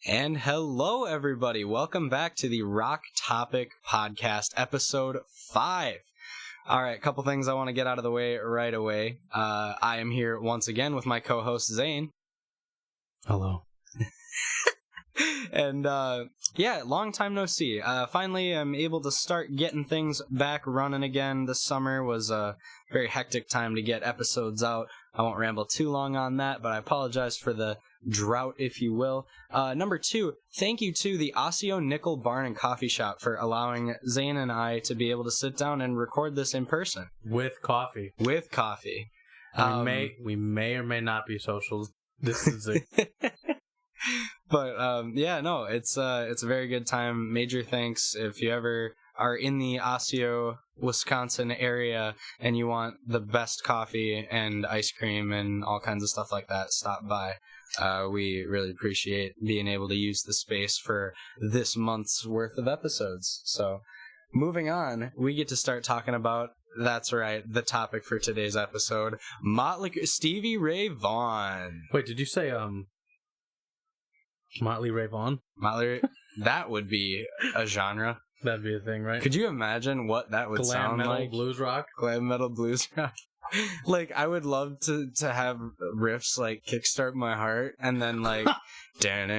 And hello, everybody. Welcome back to the Rock Topic Podcast, episode 5. All right, a couple things I want to get out of the way right away. I am here once again with my co-host, Zane. Hello. And, long time no see. Finally, I'm able to start getting things back running again. This summer was a very hectic time to get episodes out. I won't ramble too long on that, but I apologize for the drought, if you will. Number 2, thank you to the Osseo Nickel Barn and Coffee Shop for allowing Zane and I to be able to sit down and record this in person. With coffee. With coffee. We may or may not be social distancing. But it's a very good time. Major thanks if you ever are in the Osseo, Wisconsin area and you want the best coffee and ice cream and all kinds of stuff like that, stop by. We really appreciate being able to use the space for this month's worth of episodes. So, moving on, we get to start talking about, that's right, the topic for today's episode, Stevie Ray Vaughan. Wait, did you say, Motley Ray Vaughan? That would be a genre. That'd be a thing, right? Could you imagine what that would sound like? Glam metal blues rock? Glam metal blues rock. Like, I would love to have riffs like Kickstart My Heart and then like and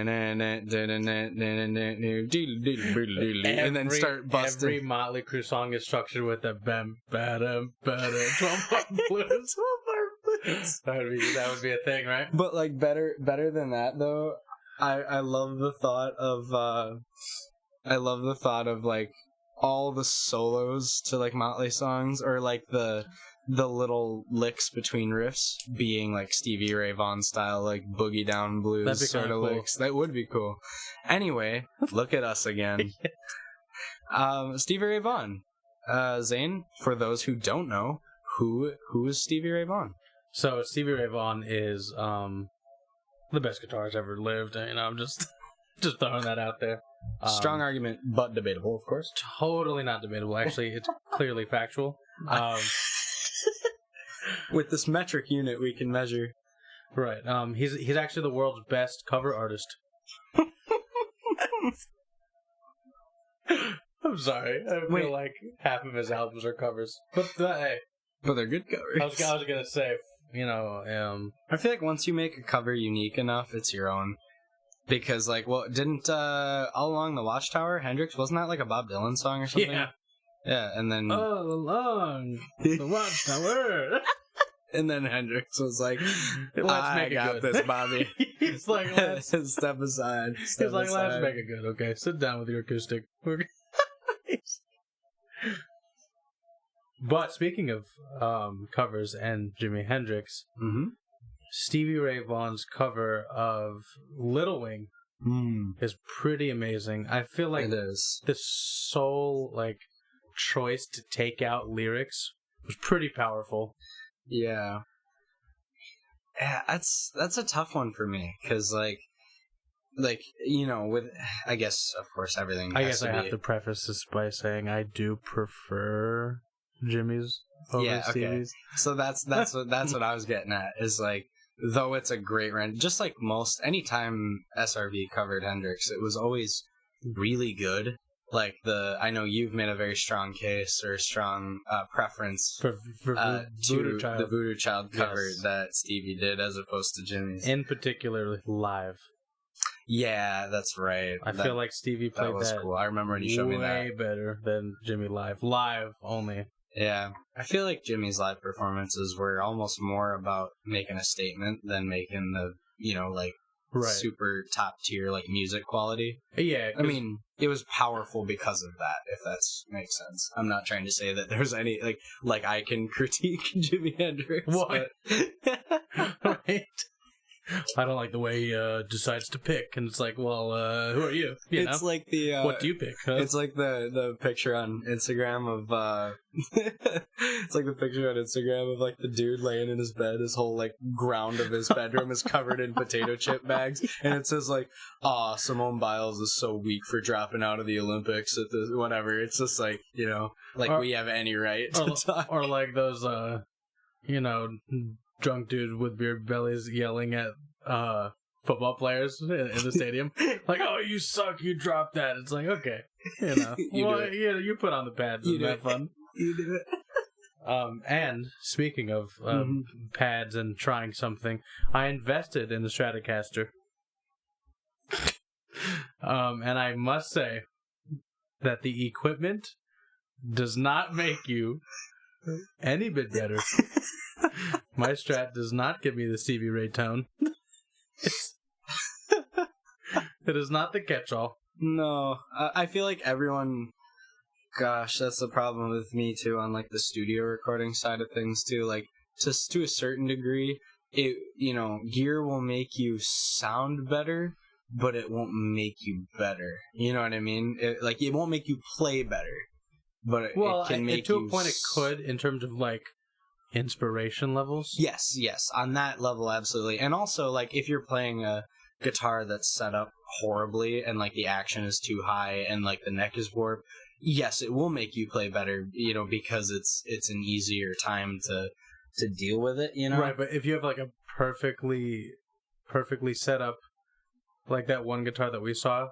then start busting. Every Motley Crue song is structured with a bam bada bada 12-bar blues. 12-bar blues. That would be a thing, right? But like better than that though, I love the thought of like all the solos to like Motley songs, or like the little licks between riffs being like Stevie Ray Vaughan style, like boogie down blues sort of cool. Licks. That would be cool. Anyway, look at us again. Stevie Ray Vaughan. Zane, for those who don't know, who is Stevie Ray Vaughan? So Stevie Ray Vaughan is the best guitarist ever lived. You know, I'm just throwing that out there. Strong argument, but debatable, of course. Totally not debatable. Actually, it's clearly factual. With this metric unit, we can measure. Right. He's actually the world's best cover artist. I'm sorry. I feel like half of his albums are covers, but hey. But they're good covers. I was gonna say, you know, I feel like once you make a cover unique enough, it's your own. Because, like, well, didn't All Along the Watchtower, Hendrix, wasn't that like a Bob Dylan song or something? Yeah. Yeah, and then... All Along the Watchtower. And then Hendrix was like, let's make it got good. this, Bobby. He's like, let's... Step aside. He's like, let's make it good, okay? Sit down with your acoustic. But speaking of covers and Jimi Hendrix... Mm-hmm. Stevie Ray Vaughan's cover of Little Wing is pretty amazing. I feel like it is. The sole like choice to take out lyrics was pretty powerful. Yeah, that's a tough one for me because like you know, with I guess of course everything. I have to preface this by saying I do prefer Jimmy's over Stevie's. So that's what I was getting at is like. Though it's a great rent, just like anytime SRV covered Hendrix, it was always really good. Like I know you've made a very strong case or strong preference for to the Voodoo Child cover that Stevie did as opposed to Jimmy's. In particular, live. Yeah, that's right. I feel like Stevie played that. Was cool. I remember when you showed me that. Way better than Jimmy live. Live only. Yeah, I feel like Jimmy's live performances were almost more about making a statement than making the, you know, like, super top tier, like, music quality. Yeah. I mean, it was powerful because of that, if that makes sense. I'm not trying to say that there's any, like I can critique Jimi Hendrix. What? Right. I don't like the way he decides to pick, and it's like, well, who are you? It's know? Like the what do you pick? Huh? It's like the picture on Instagram of it's like the picture on Instagram of like the dude laying in his bed. His whole like ground of his bedroom is covered in potato chip bags, and it says like, Simone Biles is so weak for dropping out of the Olympics at the whatever. It's just like, you know, like we have any right to talk. Or like those you know, drunk dudes with beer bellies yelling at football players in the stadium. Like, oh, you suck, you dropped that. It's like, okay, you know, you put on the pads and have fun. You do it. And speaking of pads and trying something, I invested in the Stratocaster. And I must say that the equipment does not make you any bit better. My Strat does not give me the Stevie Ray tone. It is not the catch-all. No, I feel like everyone... Gosh, that's the problem with me, too, on, like, the studio recording side of things, too. Like, just to a certain degree, it, you know, gear will make you sound better, but it won't make you better. You know what I mean? It won't make you play better, but it can make you... to a point it could, in terms of, like, inspiration levels. Yes, on that level, absolutely. And also, like, if you're playing a guitar that's set up horribly, and, like, the action is too high, and, like, the neck is warped, yes, it will make you play better, you know, because it's an easier time to deal with it, you know? Right, but if you have, like, a perfectly set up, like that one guitar that we saw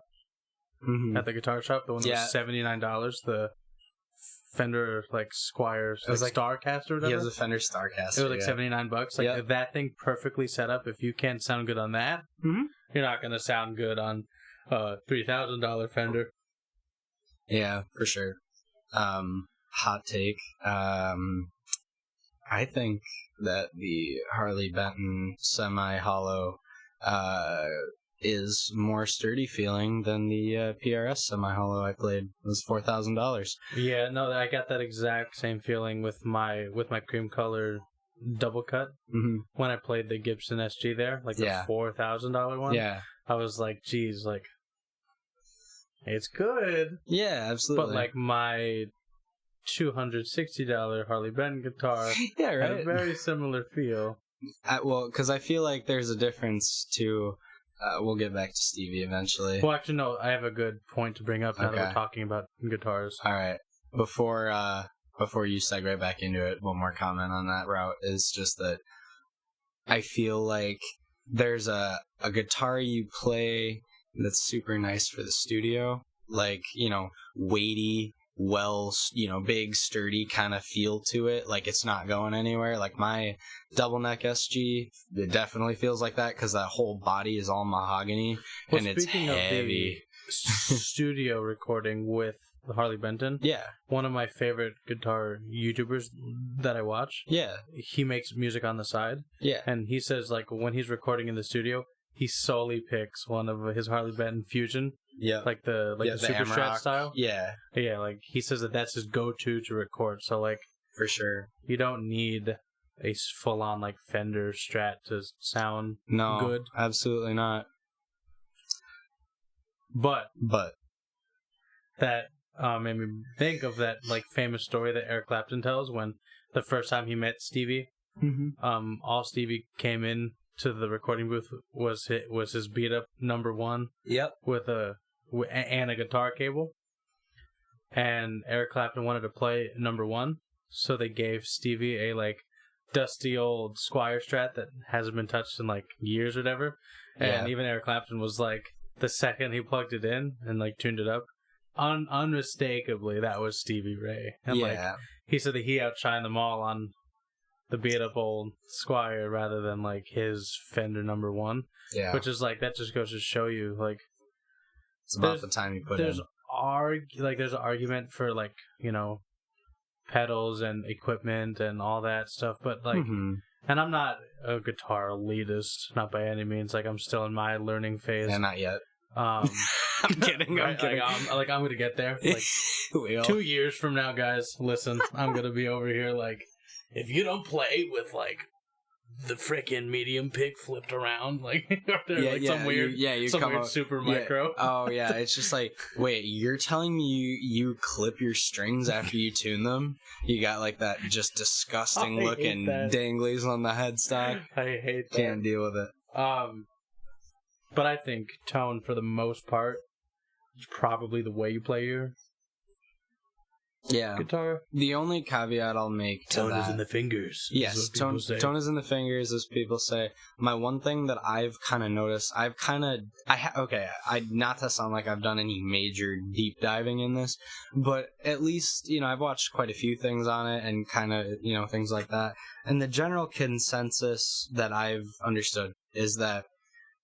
at the guitar shop, the one that was $79, the Fender, like, Squier, like Starcaster or whatever? Yeah, it was a Fender Starcaster. It was, like, $79. Like, if that thing perfectly set up, if you can't sound good on that, you're not going to sound good on a $3,000 Fender. Yeah, for sure. Hot take. I think that the Harley Benton semi-hollow is more sturdy feeling than the PRS semi-hollow I played. It was $4,000. Yeah, no, I got that exact same feeling with my cream color double cut when I played the Gibson SG there, like the $4,000 one. Yeah, I was like, geez, like, it's good. Yeah, absolutely. But like my $260 Harley Benton guitar had a very similar feel. Well, because I feel like there's a difference to... we'll get back to Stevie eventually. Well, actually, no, I have a good point to bring up now that we're talking about guitars. All right. Before you segue back into it, one more comment on that route is just that I feel like there's a guitar you play that's super nice for the studio, like, you know, weighty, well, you know, big, sturdy kind of feel to it, like it's not going anywhere. Like my double neck SG, it definitely feels like that because that whole body is all mahogany and it's heavy. Of the studio recording with the Harley Benton, one of my favorite guitar YouTubers that I watch, he makes music on the side, and he says, like, when he's recording in the studio, he solely picks one of his Harley Benton Fusion, like the Super Strat style. Like he says that's his go-to to record. So like for sure, you don't need a full-on like Fender Strat to sound good. Absolutely not. But that made me think of that like famous story that Eric Clapton tells when the first time he met Stevie. All Stevie came in to the recording booth was his beat up number one. With a guitar cable. And Eric Clapton wanted to play number one, so they gave Stevie a like dusty old Squier Strat that hasn't been touched in like years or whatever. And even Eric Clapton was like, the second he plugged it in and like tuned it up, unmistakably that was Stevie Ray. And like he said that he outshined them all on the beat up old Squier rather than like his Fender number one. Which is like, that just goes to show you like it's about the time you put in. There's an argument for like, you know, pedals and equipment and all that stuff, but like and I'm not a guitar elitist, not by any means. Like I'm still in my learning phase. Yeah, not yet. I'm kidding. I'm kidding. I'm gonna get there. Like 2 years from now, guys, listen, I'm gonna be over here like, if you don't play with like the frickin' medium pick flipped around, like, some weird super micro. Oh yeah, it's just like, wait, you're telling me you clip your strings after you tune them? You got like that just disgusting looking danglies on the headstock. I hate that. Can't deal with it. But I think tone for the most part is probably the way you play Yeah. guitar. The only caveat I'll make to Tone that... is in the fingers. Yes, tone is in the fingers, as people say. My one thing that I've kind of noticed, not to sound like I've done any major deep diving in this, but at least, I've watched quite a few things on it and kind of, things like that. And the general consensus that I've understood is that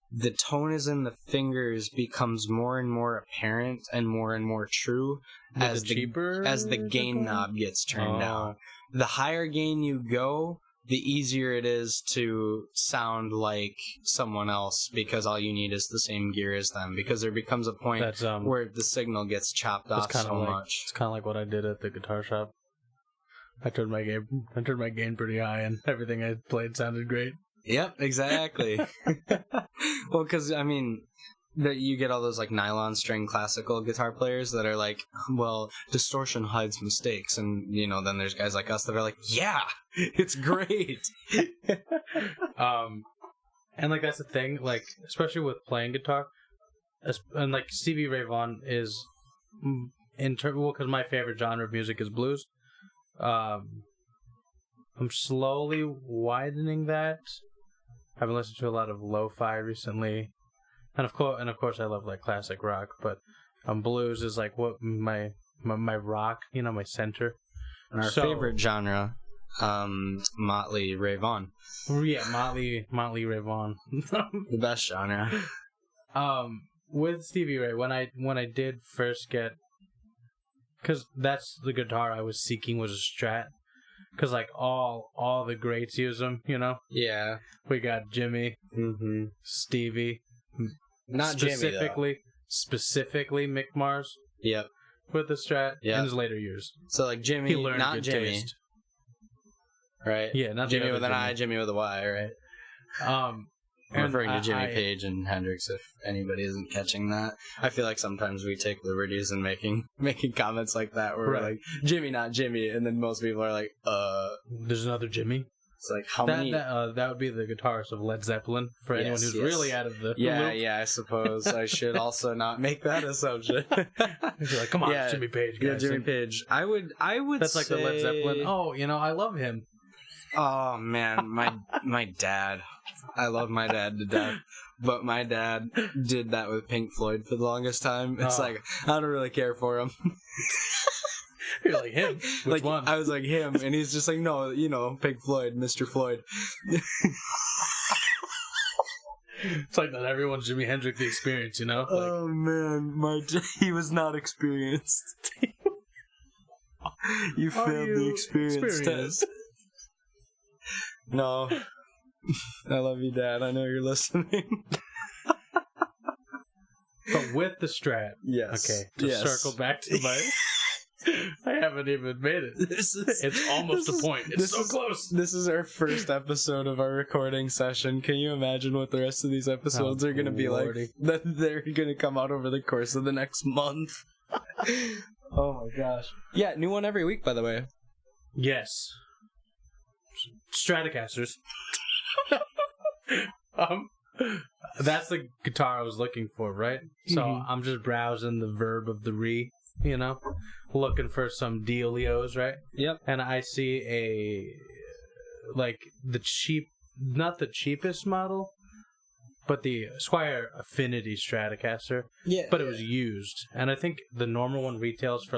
the tone is in the fingers becomes more and more apparent and more true as the gain knob gets turned down. The higher gain you go, the easier it is to sound like someone else because all you need is the same gear as them, because there becomes a point where the signal gets chopped off so much. It's kind of like what I did at the guitar shop. I turned my gain pretty high and everything I played sounded great. Yep, exactly. Well, because, that you get all those, nylon string classical guitar players that are like, well, distortion hides mistakes. And, then there's guys like us that are like, yeah, it's great. And, that's the thing, especially with playing guitar. And, Stevie Ray Vaughan is, because my favorite genre of music is blues. I'm slowly widening that. I've been listening to a lot of lo-fi recently, and of course I love classic rock. But blues is what my rock, my center. And our favorite genre, Motley Ray Vaughan. Yeah, Motley Ray Vaughan, the best genre. With Stevie Ray, when I did first get, because that's the guitar I was seeking was a Strat. Because, all the greats use them, Yeah. We got Jimmy, Stevie. Not Jimmy, specifically Mick Mars. Yep. With the Strat in his later years. So, Jimmy, he learned not good Jimmy. Taste. Right? Yeah, not Jimmy with an I, Jimmy with a Y, right? I'm referring to Jimmy Page and Hendrix, if anybody isn't catching that. I feel like sometimes we take liberties in making comments like that, where we're like, Jimmy, not Jimmy, and then most people are like, There's another Jimmy? It's how many... That would be the guitarist of Led Zeppelin, for anyone who's really out of the loop. Yeah, I suppose I should also not make that assumption. You're come on, Jimmy Page, guys. Yeah, Jimmy Page. I would That's say... the Led Zeppelin. Oh, I love him. Oh, man, my dad. I love my dad to death. But my dad did that with Pink Floyd for the longest time. It's I don't really care for him. You're like, him? Which one? I was like, him. And he's just like, no, Pink Floyd, Mr. Floyd. It's like not everyone's Jimi Hendrix the experience, Oh, man. He was not experienced. You failed the experience test. No. I love you, Dad. I know you're listening. But with the Strat. Yes. Okay. To circle back to my... I haven't even made it. It's almost a point. It's so close. This is our first episode of our recording session. Can you imagine what the rest of these episodes are going to be like? That they're going to come out over the course of the next month. Oh my gosh. Yeah, new one every week, by the way. Yes. Stratocasters. That's the guitar I was looking for, right? So I'm just browsing the verb of the re, looking for some dealios, right? Yep. And I see not the cheapest model, but the Squier Affinity Stratocaster. Yeah. But it was used, and I think the normal one retails for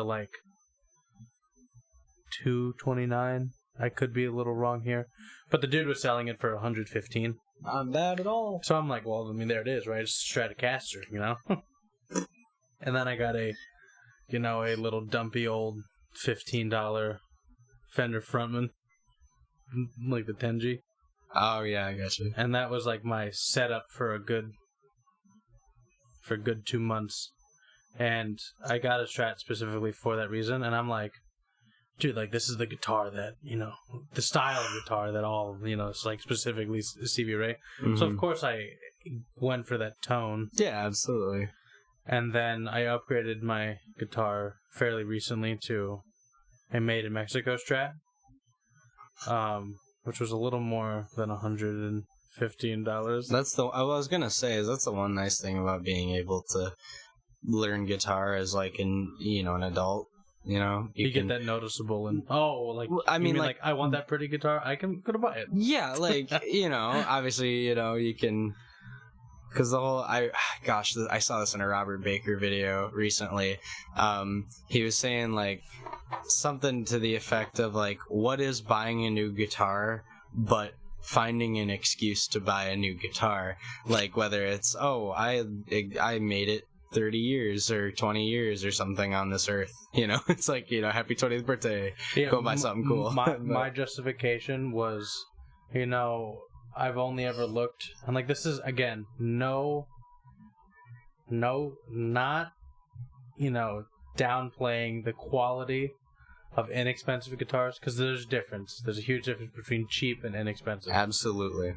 $229. I could be a little wrong here, but the dude was selling it for $115. Not bad at all. So I'm like, well, there it is, right? It's a Stratocaster, And then I got a little dumpy old $15 Fender Frontman, like the Tenji. Oh yeah, I got you. And that was my setup for a good 2 months, and I got a Strat specifically for that reason. And I'm like, dude, this is the guitar that, the style of guitar that all, it's specifically Stevie Ray. Mm-hmm. So, of course, I went for that tone. Yeah, absolutely. And then I upgraded my guitar fairly recently to a Made in Mexico Strat, which was a little more than $115. I was going to say, that's the one nice thing about being able to learn guitar as, an adult. you get that noticeable and I mean like I want that pretty guitar, I can go to buy it. Yeah, like obviously you can, because the whole I saw this in a Robert Baker video recently. He was saying like something to the effect of like, what is buying a new guitar but finding an excuse to buy a new guitar, like whether it's I made it 30 years or 20 years or something on this earth, it's like, happy 20th birthday, go buy something cool. My justification was, I've only ever looked, and like this is again not downplaying the quality of inexpensive guitars, because there's a huge difference between cheap and inexpensive. Absolutely.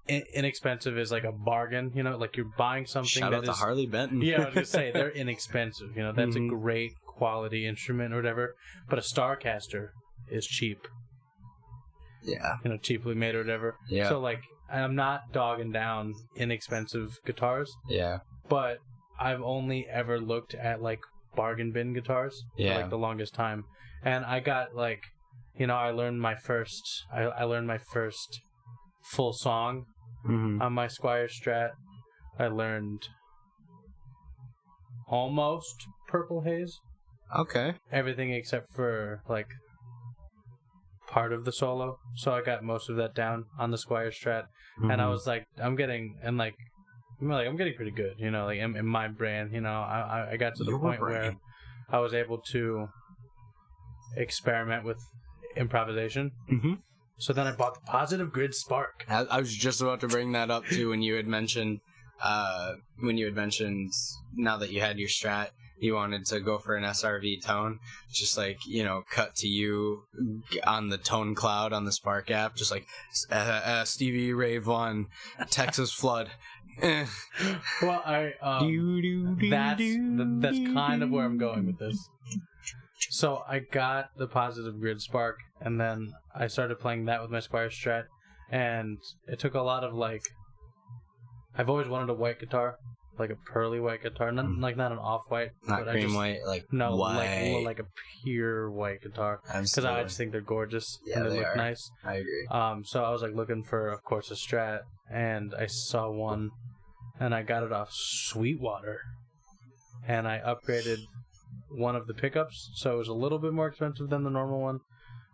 Inexpensive is like a bargain, like you're buying something. Shout out to Harley Benton. Yeah, I was gonna say they're inexpensive, that's a great quality instrument or whatever, but a Starcaster is cheap. Yeah. Cheaply made or whatever. Yeah. So like, I'm not dogging down inexpensive guitars. Yeah. But I've only ever looked at like bargain bin guitars for like the longest time. And I got like, I learned my first full song on my Squier Strat. I learned almost Purple Haze. Okay. Everything except for like part of the solo. So I got most of that down on the Squier Strat. And I was like, I'm getting pretty good, like in my brand, I got to the point where I was able to experiment with improvisation. So then I bought the Positive Grid Spark. I was just about to bring that up too when you had mentioned now that you had your Strat, you wanted to go for an SRV tone, just like, cut to you on the tone cloud on the Spark app, just like Stevie Ray Vaughan, Texas Flood. Well, that's kind of where I'm going with this. So I got the Positive Grid Spark, and then I started playing that with my Squier Strat, and it took a lot of like, I've always wanted a white guitar, like a pearly white guitar, not an off-white, not cream white, like no, white. like a pure white guitar, because I just think they're gorgeous and they look nice. I agree. So I was like looking for, of course, a Strat, and I saw one, and I got it off Sweetwater, and I upgraded one of the pickups, so it was a little bit more expensive than the normal one,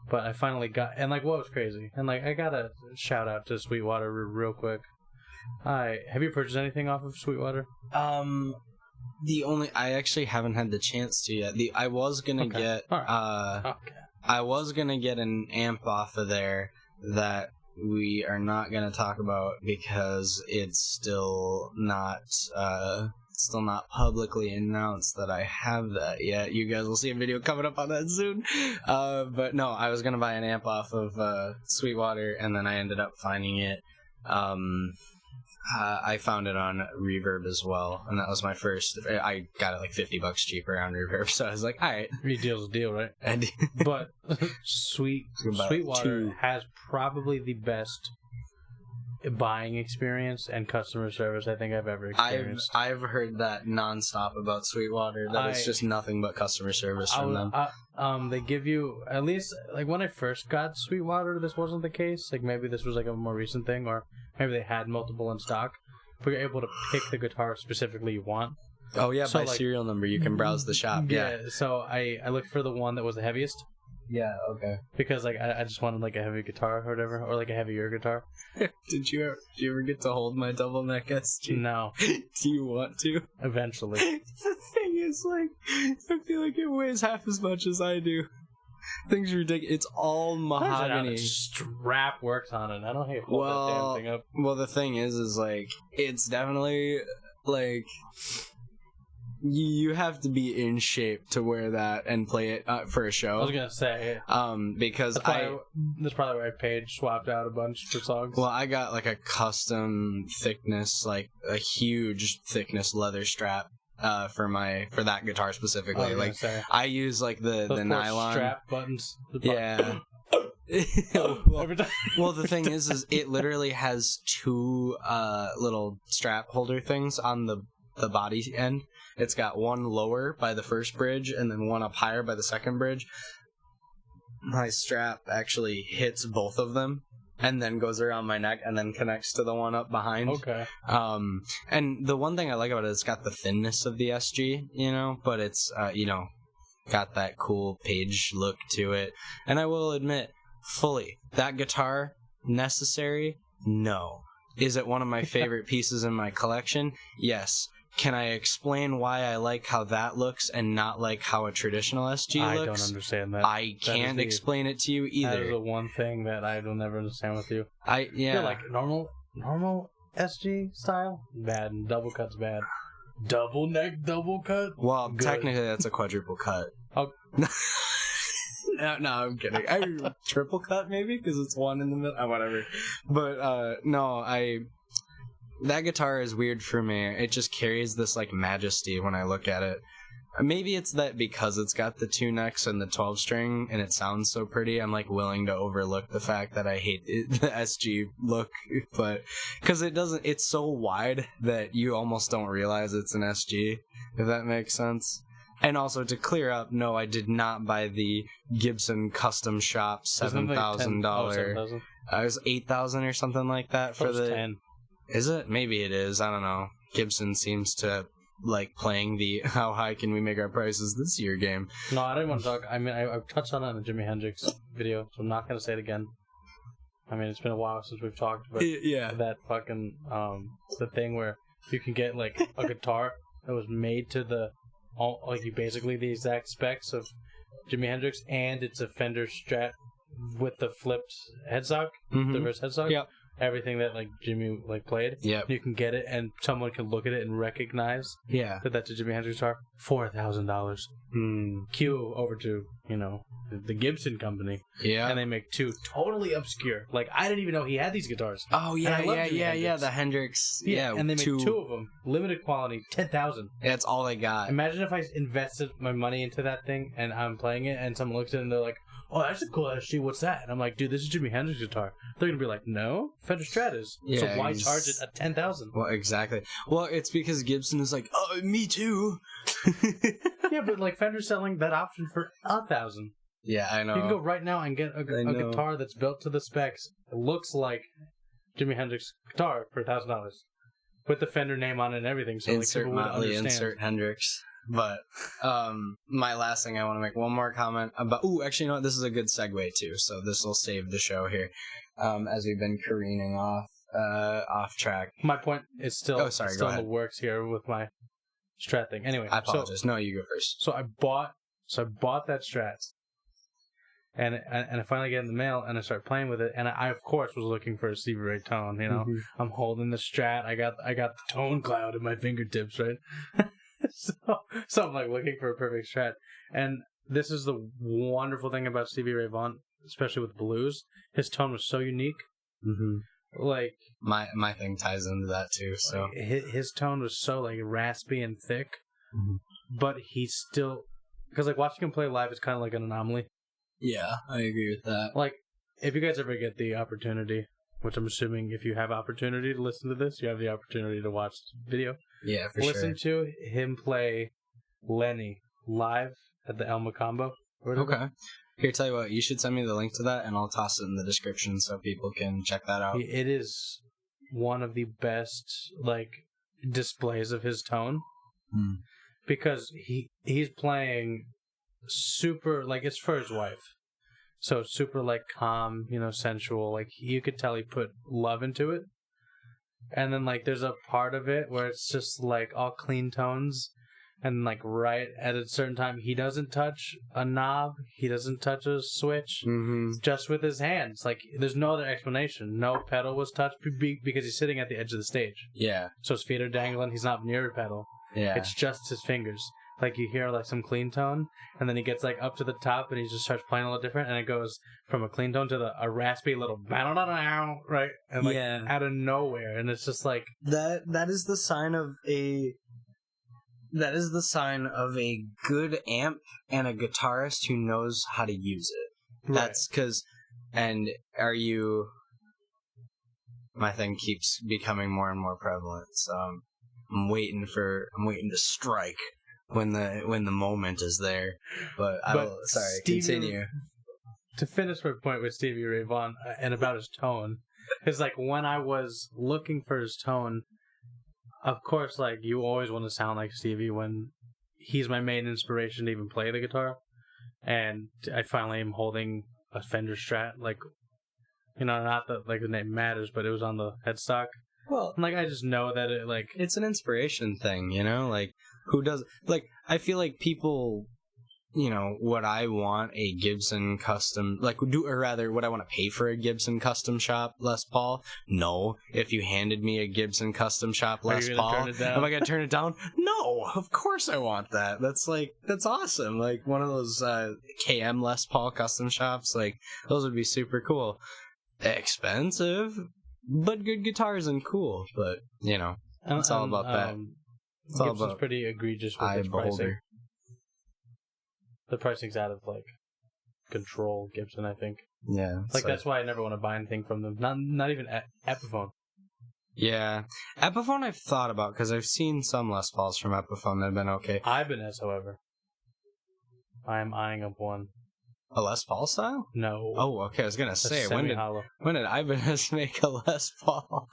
but I finally got, and like what was crazy, and like I gotta shout out to Sweetwater real quick. Have you purchased anything off of Sweetwater? I actually haven't had the chance to yet. I was gonna get an amp off of there that we are not gonna talk about because it's still not publicly announced that I have that yet. You guys will see a video coming up on that soon. But no, I was gonna buy an amp off of Sweetwater, and then I ended up finding it. I found it on Reverb as well, and that was my first. I got it like $50 cheaper on Reverb, so I was like, all right, deal's a deal, right? But Sweetwater has probably the best buying experience and customer service I think I've ever experienced. I've heard that nonstop about Sweetwater, that it's just nothing but customer service from them. They give you, at least like when I first got Sweetwater, this wasn't the case. Like maybe this was like a more recent thing, or maybe they had multiple in stock, but you're able to pick the guitar specifically you want. Oh yeah, by serial number you can browse the shop. Yeah. So I looked for the one that was the heaviest. Yeah, okay. Because like I just wanted like a heavy guitar or whatever, or like a heavier guitar. Did you ever get to hold my double neck SG? No. Do you want to? Eventually. The thing is, like, I feel like it weighs half as much as I do. Things are ridiculous. It's all mahogany. Strap works on it. I don't hate hold that damn thing up. Well, the thing is like, it's definitely like, you have to be in shape to wear that and play it for a show. I was gonna say, because that's probably where I swapped out a bunch for songs. Well, I got like a custom thickness, like a huge thickness leather strap for that guitar specifically. Like I use like the nylon strap buttons. Yeah. Well, the thing is it literally has two little strap holder things on the the body end. It's got one lower by the first bridge and then one up higher by the second bridge. My strap actually hits both of them and then goes around my neck and then connects to the one up behind. Okay. And the one thing I like about it is it's got the thinness of the SG, but it's, got that cool page look to it. And I will admit, fully, that guitar, necessary? No. Is it one of my favorite pieces in my collection? Yes. Can I explain why I like how that looks and not like how a traditional SG looks? I don't understand that. I can't explain it to you either. That is the one thing that I will never understand with you. Yeah. You're like, normal SG style? Bad. And double cut's bad. Double neck, double cut? Well, good. Technically that's a quadruple cut. Oh. No, I'm kidding. Triple cut maybe? Because it's one in the middle? Whatever. But, no, that guitar is weird for me. It just carries this, like, majesty when I look at it. Maybe it's that because it's got the 2 necks and the 12-string and it sounds so pretty, I'm, like, willing to overlook the fact that I hate the SG look. But, because it's so wide that you almost don't realize it's an SG, if that makes sense. And also, to clear up, no, I did not buy the Gibson Custom Shop $7,000. It was $8,000 or something like that for the... 10. Is it? Maybe it is. I don't know. Gibson seems to like playing the how high can we make our prices this year game. No, I don't want to talk. I mean, I've touched on it in the Jimi Hendrix video, so I'm not going to say it again. I mean, it's been a while since we've talked, but that fucking, the thing where you can get like a guitar that was made to basically the exact specs of Jimi Hendrix, and it's a Fender Strat with the flipped headstock, the reverse headstock. Yep. Everything that like Jimmy like played, you can get it, and someone can look at it and recognize that that's a Jimi Hendrix guitar. $4,000. Cue over to the Gibson company, and they make 2 totally obscure. Like I didn't even know he had these guitars. Oh yeah, the Hendrix. And they make 2 of them, limited quality, $10,000. That's all they got. Imagine if I invested my money into that thing and I'm playing it, and someone looks at it and they're like, "Oh, that's a cool SG. What's that?" And I'm like, "Dude, this is Jimi Hendrix guitar." They're gonna be like, "No, Fender Strat is." So why charge it at $10,000? Well, exactly. Well, it's because Gibson is like, "Oh, me too." Yeah, but like Fender's selling that option for $1,000. Yeah, I know. You can go right now and get a guitar that's built to the specs. It looks like Jimi Hendrix guitar for $1,000 with the Fender name on it and everything. So insert Motley, insert Hendrix. But my last thing, I want to make one more comment about... Ooh, actually, this is a good segue, too, so this will save the show here, as we've been careening off track. My point is still, in the works here with my Strat thing. Anyway, I apologize. No, you go first. So I bought that Strat, and I finally get it in the mail, and I start playing with it, and I of course was looking for a Stevie Ray tone. I'm holding the Strat. I got the tone cloud in my fingertips, right? So I'm like looking for a perfect Strat, and this is the wonderful thing about Stevie Ray Vaughan, especially with blues. His tone was so unique. Like my thing ties into that too. So his tone was so like raspy and thick, but he still, because like watching him play live is kind of like an anomaly. Yeah, I agree with that. Like if you guys ever get the opportunity, which I'm assuming if you have opportunity to listen to this, you have the opportunity to watch the video. Yeah, for sure. Listen to him play Lenny live at the El Macambo. Okay. Here, tell you what, you should send me the link to that, and I'll toss it in the description so people can check that out. It is one of the best, like, displays of his tone. Because he's playing super, like, it's for his wife. So it's super, like, calm, sensual. Like, you could tell he put love into it. And then, like, there's a part of it where it's just, like, all clean tones. And, like, right at a certain time, he doesn't touch a knob. He doesn't touch a switch. Just with his hands. Like, there's no other explanation. No pedal was touched because he's sitting at the edge of the stage. Yeah. So his feet are dangling. He's not near a pedal. Yeah. It's just his fingers. Like, you hear, like, some clean tone, and then he gets, like, up to the top, and he just starts playing a little different, and it goes from a clean tone to a raspy little right? And, like, out of nowhere, and it's just, like... That is the sign of a... That is the sign of a good amp and a guitarist who knows how to use it. Right. That's because... And are you... My thing keeps becoming more and more prevalent, so... I'm waiting to strike when the moment is there. But continue. To finish my point with Stevie Ray Vaughan and about his tone, because like when I was looking for his tone, of course, like you always want to sound like Stevie when he's my main inspiration to even play the guitar, and I finally am holding a Fender Strat, like, you know, not that like the name matters, but it was on the headstock. Well, and, like I just know that it like it's an inspiration thing, you know, like who does like I feel like people. You know, would I want a Gibson custom, like, would I want to pay for a Gibson custom shop Les Paul? No. If you handed me a Gibson custom shop Les Paul, am I going to turn it down? No, of course I want that. That's awesome. Like, one of those KM Les Paul custom shops, like, those would be super cool. Expensive, but good guitars and cool. But, you know, it's all about that. It's all about pretty egregious with its pricing. The pricing's out of, like, control, Gibson, I think. Yeah. Like, that's why I never want to buy anything from them. Not even Epiphone. Yeah. Epiphone I've thought about, because I've seen some Les Pauls from Epiphone that have been okay. Ibanez, however. I am eyeing up one. A Les Paul style? No. Oh, okay. I was gonna say when did Ibanez make a Les Paul?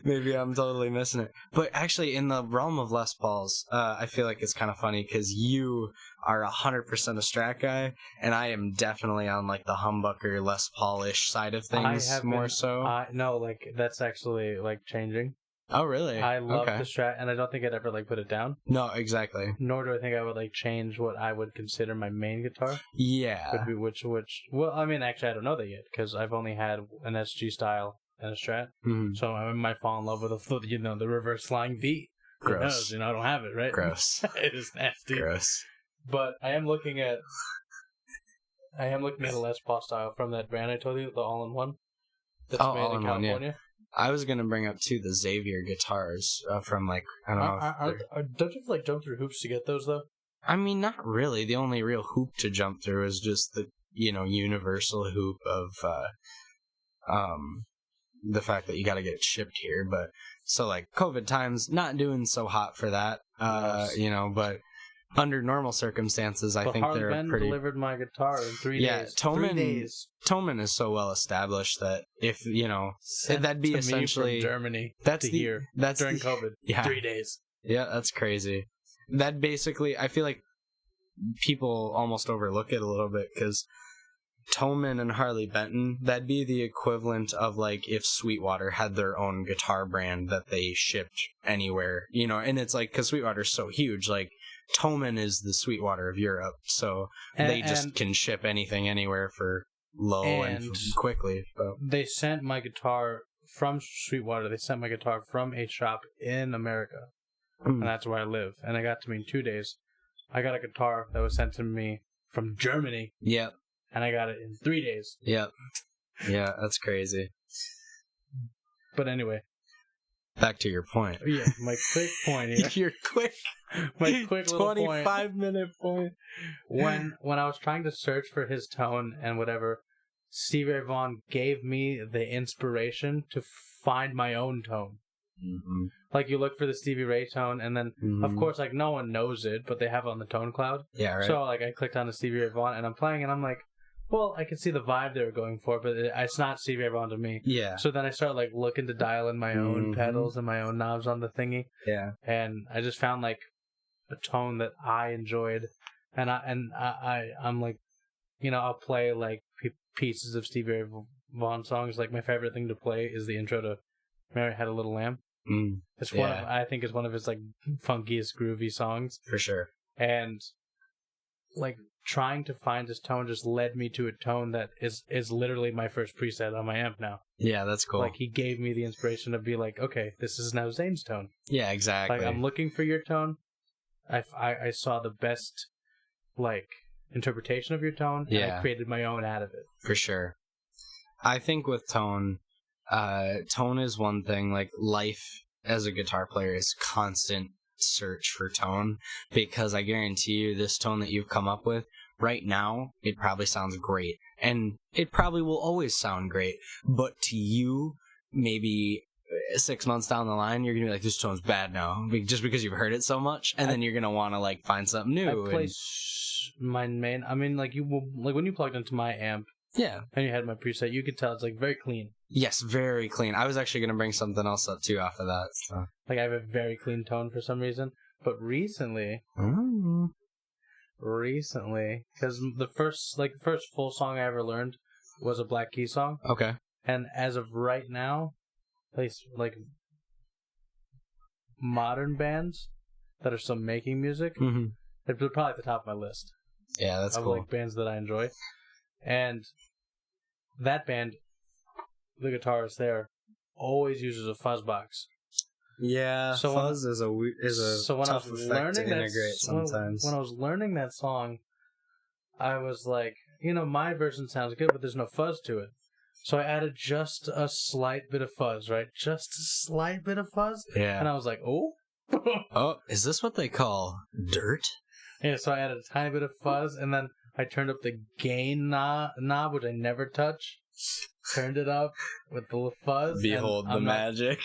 Maybe I'm totally missing it. But actually, in the realm of Les Pauls, I feel like it's kind of funny because you are 100% a Strat guy, and I am definitely on like the humbucker Les Paul-ish side of things more so. No, like that's actually like changing. Oh, really? I love the Strat, and I don't think I'd ever like put it down. No, exactly. Nor do I think I would like change what I would consider my main guitar. Yeah. Could be which. Well, I mean, actually, I don't know that yet because I've only had an SG style and a Strat. Mm-hmm. So I might fall in love with the reverse flying V. Gross. Who knows? You know, I don't have it, right? Gross. It is nasty. Gross. But I am looking at a Les Paul style from that brand I told you, the All-in-One. That's made in California. Yeah. I was gonna bring up too the Xavier guitars from like I don't know. Don't you have to like jump through hoops to get those though? I mean, not really. The only real hoop to jump through is just the universal hoop of the fact that you got to get it shipped here. But so like COVID times, not doing so hot for that. But under normal circumstances, I think Harley they're Ben pretty. Delivered my guitar in 3 days. Yeah, Thomann is so well established that if that'd be essentially from Germany. That's during COVID. Yeah, 3 days. Yeah, that's crazy. That basically, I feel like people almost overlook it a little bit because Thomann and Harley Benton, that'd be the equivalent of like if Sweetwater had their own guitar brand that they shipped anywhere, and it's like because Sweetwater's so huge, like. Thomann is the Sweetwater of Europe, so they just can ship anything anywhere for low and quickly. So. They sent my guitar from Sweetwater. They sent my guitar from a shop in America, and that's where I live. And it got to me in 2 days. I got a guitar that was sent to me from Germany. Yep. And I got it in 3 days. Yep. Yeah, that's crazy. But anyway. Back to your point. Yeah, my quick point here. My quick little 25-minute point. When I was trying to search for his tone and whatever, Stevie Ray Vaughan gave me the inspiration to find my own tone. Mm-hmm. Like you look for the Stevie Ray tone, and then of course like no one knows it, but they have it on the tone cloud. Yeah, right. So like I clicked on the Stevie Ray Vaughan, and I'm playing, and I'm like, well, I can see the vibe they were going for, but it's not Stevie Ray Vaughan to me. Yeah. So then I started like looking to dial in my own pedals and my own knobs on the thingy. Yeah. And I just found like a tone that I enjoyed, and I'm like, I'll play like pieces of Stevie Ray Vaughan songs. Like my favorite thing to play is the intro to "Mary Had a Little Lamb." It's I think it's one of his like funkiest, groovy songs for sure. And like trying to find his tone just led me to a tone that is literally my first preset on my amp now. Yeah, that's cool. Like he gave me the inspiration to be like, okay, this is now Zane's tone. Yeah, exactly. Like I'm looking for your tone. I saw the best like interpretation of your tone, and I created my own out of it. For sure. I think with tone is one thing. Like life as a guitar player is constant search for tone, because I guarantee you this tone that you've come up with right now, it probably sounds great, and it probably will always sound great, but to you maybe 6 months down the line, you're gonna be like, this tone's bad now, just because you've heard it so much, and then you're gonna want to like find something new. I play my main. I mean, like when you plugged into my amp, yeah, and you had my preset, you could tell it's like very clean. Yes, very clean. I was actually gonna bring something else up too off of that. So. Like I have a very clean tone for some reason, but recently, because the first full song I ever learned was a Black Keys song. Okay. And as of right now, at least like modern bands that are still making music, they're probably at the top of my list. Yeah, that's cool. Like bands that I enjoy, and that band, the guitarist there, always uses a fuzz box. Yeah, so fuzz is a tough effect to integrate sometimes. When I was learning that song, I was like, my version sounds good, but there's no fuzz to it. So I added just a slight bit of fuzz, right? Just a slight bit of fuzz. Yeah. And I was like, oh. Oh, is this what they call dirt? Yeah, so I added a tiny bit of fuzz, and then I turned up the gain knob, which I never touch. Turned it up with the fuzz. Behold the magic.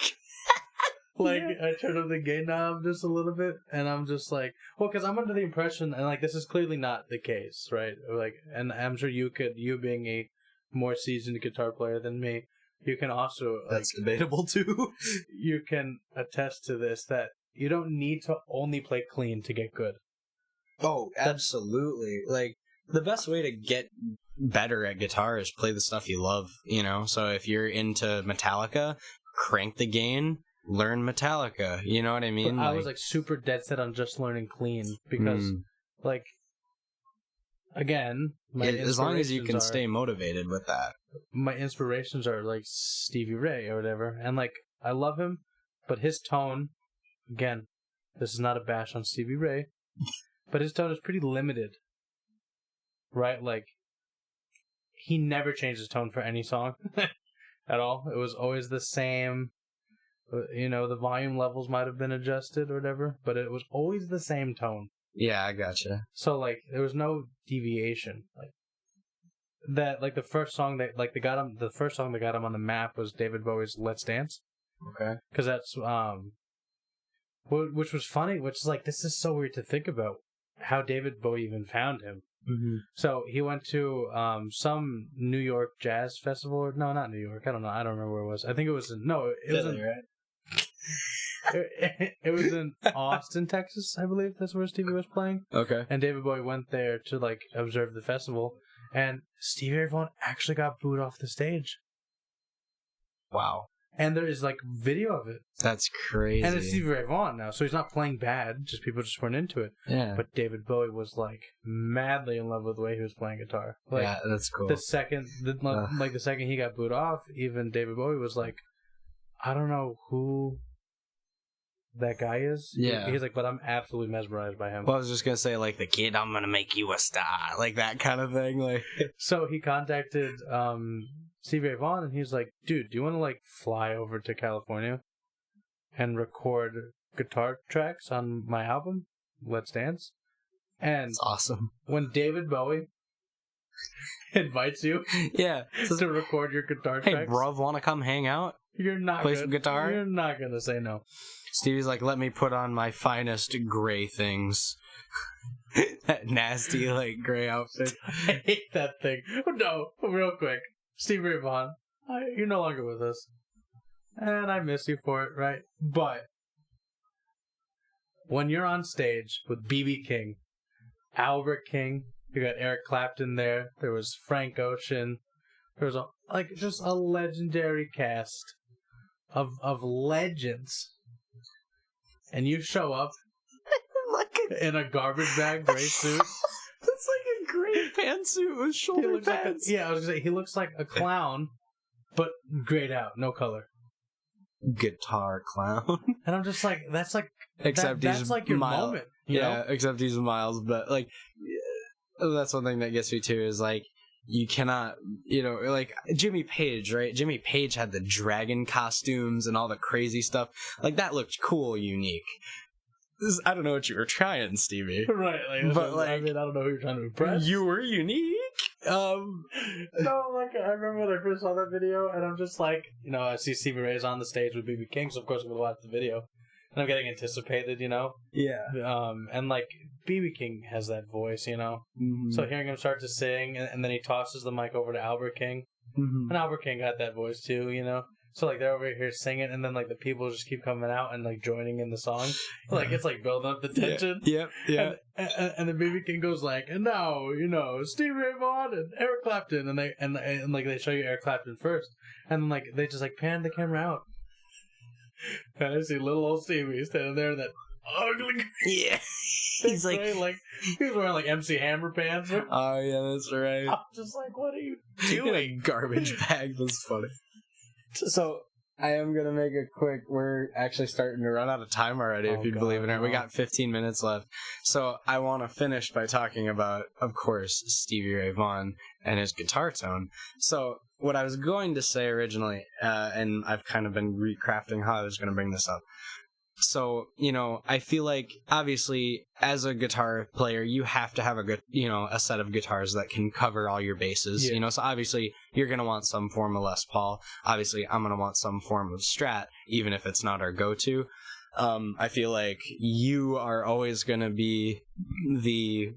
I turned up the gain knob just a little bit, and I'm just like, because I'm under the impression, and like this is clearly not the case, right? Like, and I'm sure you being a more seasoned guitar player than me, you can also that's debatable too. You can attest to this, that you don't need to only play clean to get good. Oh, absolutely. Like the best way to get better at guitar is play the stuff you love, So if you're into Metallica, crank the gain, learn Metallica. You know what I mean? But I was like super dead set on just learning clean because like again, as long as you can stay motivated with that. My inspirations are like Stevie Ray or whatever, and like I love him, but his tone, again, this is not a bash on Stevie Ray, but his tone is pretty limited, right? Like he never changed his tone for any song at all. It was always the same. The volume levels might have been adjusted or whatever, but it was always the same tone. Yeah, I gotcha. So like there was no deviation. Like that, like the first song that the first song that got him on the map was David Bowie's "Let's Dance." Okay. Because that's which was funny. Which is like, this is so weird to think about how David Bowie even found him. Mm-hmm. So he went to some New York jazz festival. Or, no, not New York. I don't know. I don't remember where it was. I think it was it was in Austin, Texas, I believe. That's where Stevie was playing. Okay. And David Bowie went there to like observe the festival, and Stevie Ray Vaughan actually got booed off the stage. Wow. And there is like video of it. That's crazy. And it's Stevie Ray Vaughan now, so he's not playing bad. Just people just weren't into it. Yeah. But David Bowie was like madly in love with the way he was playing guitar. Like, yeah, that's cool. The second he got booed off, even David Bowie was like, I don't know who that guy is. Yeah. He's like, but I'm absolutely mesmerized by him. Well, I was just going to say, like, the kid, I'm going to make you a star. Like, that kind of thing. Like, so he contacted Stevie Ray Vaughan, and he's like, dude, do you want to, like, fly over to California and record guitar tracks on my album, Let's Dance? And that's awesome. When David Bowie invites you to record your guitar tracks. Hey, bruv, want to come hang out? You're not play some guitar? You're not going to say no. Stevie's like, let me put on my finest gray things. That nasty, like, gray outfit. I hate that thing. No, real quick. Stevie Ray Vaughan, you're no longer with us. And I miss you for it, right? But when you're on stage with B.B. King, Albert King, you got Eric Clapton there, there was Frank Ocean, there was just a legendary cast of legends. And you show up in a garbage bag gray suit. It's like a gray pantsuit with shoulder pads. I was gonna say, he looks like a clown, but grayed out, no color. Guitar clown. And I'm just like, that's like, except that's like your moment. You know? Except he's Miles, but like, that's one thing that gets me too, is like, you cannot, like Jimmy Page, right? Jimmy Page had the dragon costumes and all the crazy stuff. Like, that looked cool, unique. I don't know what you were trying, Stevie. Right. Like, but like, I mean, I don't know who you're trying to impress. You were unique. No, like, I remember when I first saw that video, and I'm just like, you know, I see Stevie Ray's on the stage with BB King, so of course I'm gonna watch the video. And I'm getting anticipated, you know? Yeah. And like, BB King has that voice, you know? Mm-hmm. So hearing him start to sing, and then he tosses the mic over to Albert King. Mm-hmm. And Albert King got that voice too, you know? So like they're over here singing, and then like the people just keep coming out and like joining in the song. Like it's like building up the tension. Yep. And then BB King goes like, and now, you know, Stevie Ray Vaughan and Eric Clapton, and they and like they show you Eric Clapton first, and then like they just like pan the camera out. And I see little old Stevie standing there in that ugly. Yeah. He's like he's wearing like MC Hammer pants. Oh yeah, that's right. I'm just like, what are you In a doing? garbage bag. That's funny. So I am gonna make a quick. We're actually starting to run out of time already. If you believe in it, we got 15 minutes left. So I want to finish by talking about, of course, Stevie Ray Vaughan and his guitar tone. So what I was going to say originally, and I've kind of been recrafting how I was going to bring this up. So, you know, I feel like, obviously, as a guitar player, you have to have a good, you know, a set of guitars that can cover all your bases, you know, so obviously, you're going to want some form of Les Paul. Obviously, I'm going to want some form of Strat, even if it's not our go-to. I feel like you are always going to be the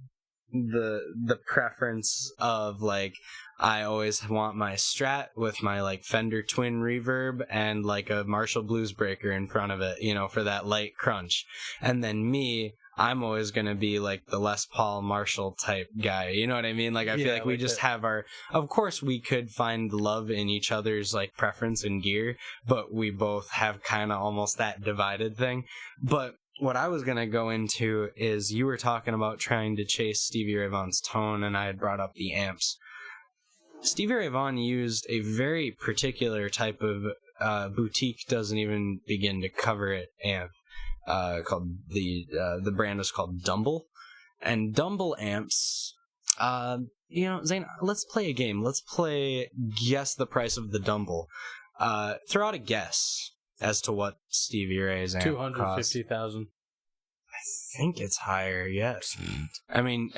preference of, like, I always want my Strat with my like Fender twin reverb and like a Marshall Blues Breaker in front of it, you know, for that light crunch. And then me, I'm always going to be like the Les Paul Marshall type guy. You know what I mean? Like, I feel like we just have our, of course we could find love in each other's like preference and gear, but we both have kind of almost that divided thing. But what I was going to go into is you were talking about trying to chase Stevie Ray Vaughan's tone, and I had brought up the amps. Stevie Ray Vaughan used a very particular type of boutique doesn't even begin to cover it amp called the brand is called Dumble, and Dumble amps. You know, Zane, let's play a game. Let's play guess the price of the Dumble. Throw out a guess as to what Stevie Ray's amp costs. $250,000. I think it's higher, yes. I mean,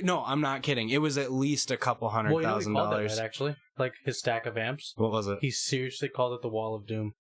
no, I'm not kidding. It was at least a couple $100,000. Well, that, actually. Like, his stack of amps. What was it? He seriously called it the Wall of Doom.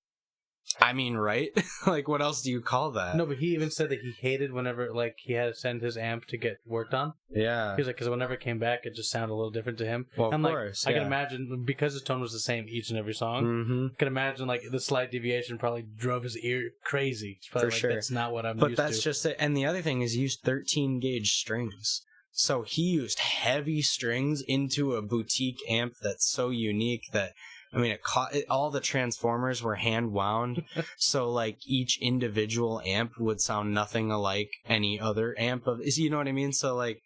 I mean, right? Like, what else do you call that? No, but he even said that he hated whenever, like, he had to send his amp to get worked on. Yeah. He was like, because whenever it came back, it just sounded a little different to him. Well, of course, I can imagine, because his tone was the same each and every song, I can imagine, like, the slight deviation probably drove his ear crazy. It's probably For like, sure. That's not what I'm but used to. But that's just it. And the other thing is he used 13-gauge strings. So he used heavy strings into a boutique amp that's so unique that, I mean, all the transformers were hand wound, so like each individual amp would sound nothing alike any other amp you know what I mean? So like,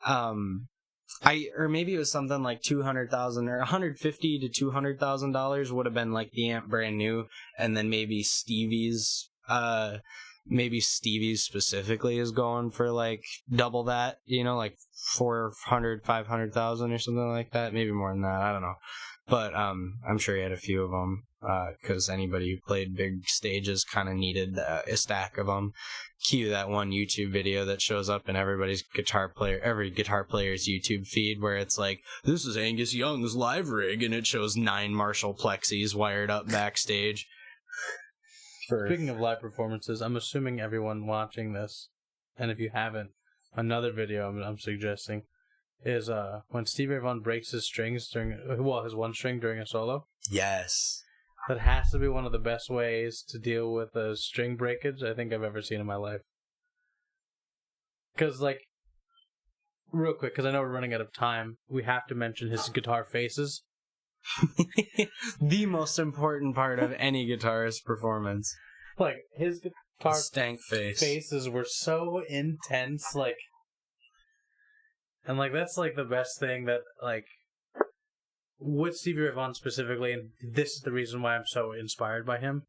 or maybe it was something like $200,000 or $150,000 to $200,000 would have been like the amp brand new, and then maybe Stevie's specifically is going for like double that, you know, like 400,000, 500,000 or something like that, maybe more than that. I don't know. But I'm sure he had a few of them, because anybody who played big stages kind of needed a stack of them. Cue that one YouTube video that shows up in every guitar player's YouTube feed, where it's like, this is Angus Young's live rig, and it shows 9 Marshall plexis wired up backstage. Speaking of live performances, I'm assuming everyone watching this, and if you haven't, another video I'm suggesting is when Stevie Ray Vaughan breaks his strings his one string during a solo. Yes. That has to be one of the best ways to deal with a string breakage I think I've ever seen in my life. Because, like, real quick, because I know we're running out of time, we have to mention his guitar faces. The most important part of any guitarist performance. Like, his guitar stank faces were so intense, like, and, like, that's, like, the best thing that, like, with Stevie Ray Vaughan specifically, and this is the reason why I'm so inspired by him,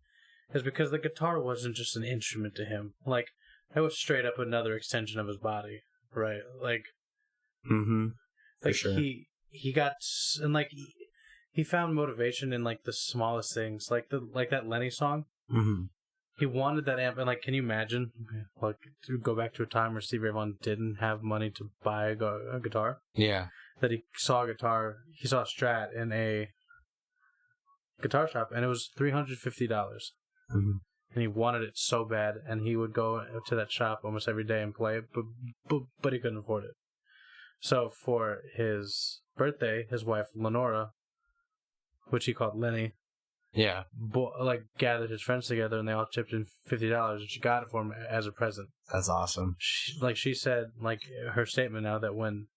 is because the guitar wasn't just an instrument to him. Like, it was straight up another extension of his body, right? Like, For sure. He got, and, like, he found motivation in, like, the smallest things, like that Lenny song. He wanted that amp, and, like, can you imagine, like, to go back to a time where Stevie Ray Vaughan didn't have money to buy a guitar? Yeah. that he saw a Strat in a guitar shop, and it was $350. Mm-hmm. And he wanted it so bad, and he would go to that shop almost every day and play it, but he couldn't afford it. So for his birthday, his wife Lenora, which he called Lenny, gathered his friends together, and they all chipped in $50, and she got it for him as a present. That's awesome. She said, her statement now, that when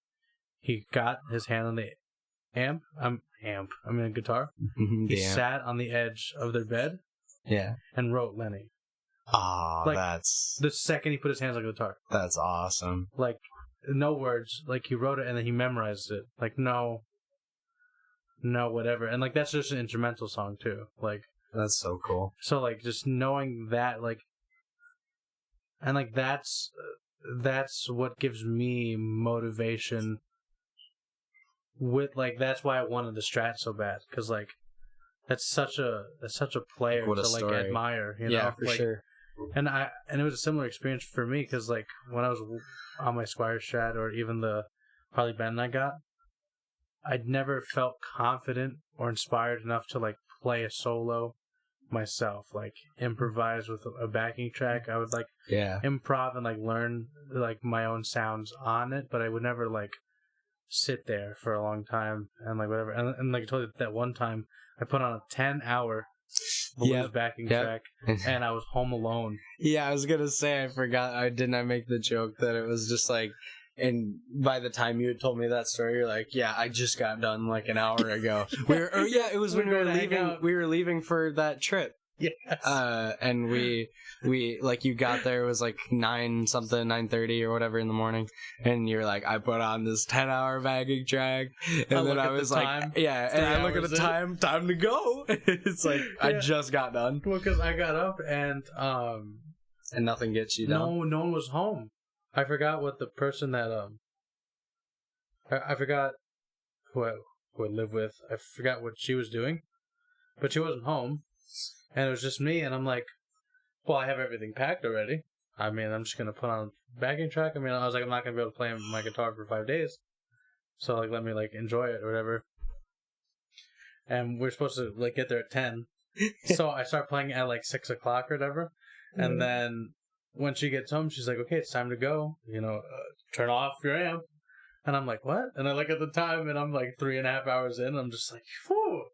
he got his hand on the guitar, he sat on the edge of their bed, and wrote Lenny. Oh, that's the second he put his hands on the guitar. That's awesome. No words. He wrote it and then he memorized it. No, whatever. And that's just an instrumental song too. That's so cool. So just knowing that, and that's what gives me motivation. With that's why I wanted the Strat so bad, because that's such a player to story. admire. For sure. And it was a similar experience for me, because when I was on my Squire Strat, or even the Harley Benton I got, I'd never felt confident or inspired enough to play a solo myself, improvise with a backing track. I would improv and learn my own sounds on it, but I would never sit there for a long time and whatever. And I told you that one time I put on a 10-hour blues backing track, and I was home alone. Yeah, I was gonna say, I forgot. I make the joke that it was just and by the time you had told me that story, you're I just got done an hour ago. It was when we were leaving. We were leaving for that trip. Yes. And we you got there, it was 9:30 or whatever in the morning, and you're I put on this 10-hour backing track, and then I was and I look at the time to go. It's I just got done. Well, because I got up and nothing gets you done. No one was home. I forgot what the person that I forgot who I lived with. I forgot what she was doing, but she wasn't home. And it was just me, and I'm well, I have everything packed already. I'm just going to put on a backing track. I was I'm not going to be able to play my guitar for 5 days. So, let me, enjoy it or whatever. And we're supposed to, get there at 10. So I start playing at, 6 o'clock or whatever. And then when she gets home, she's okay, it's time to go. Turn off your amp. And I'm what? And I look at the time, and I'm 3.5 hours in, and I'm just whew.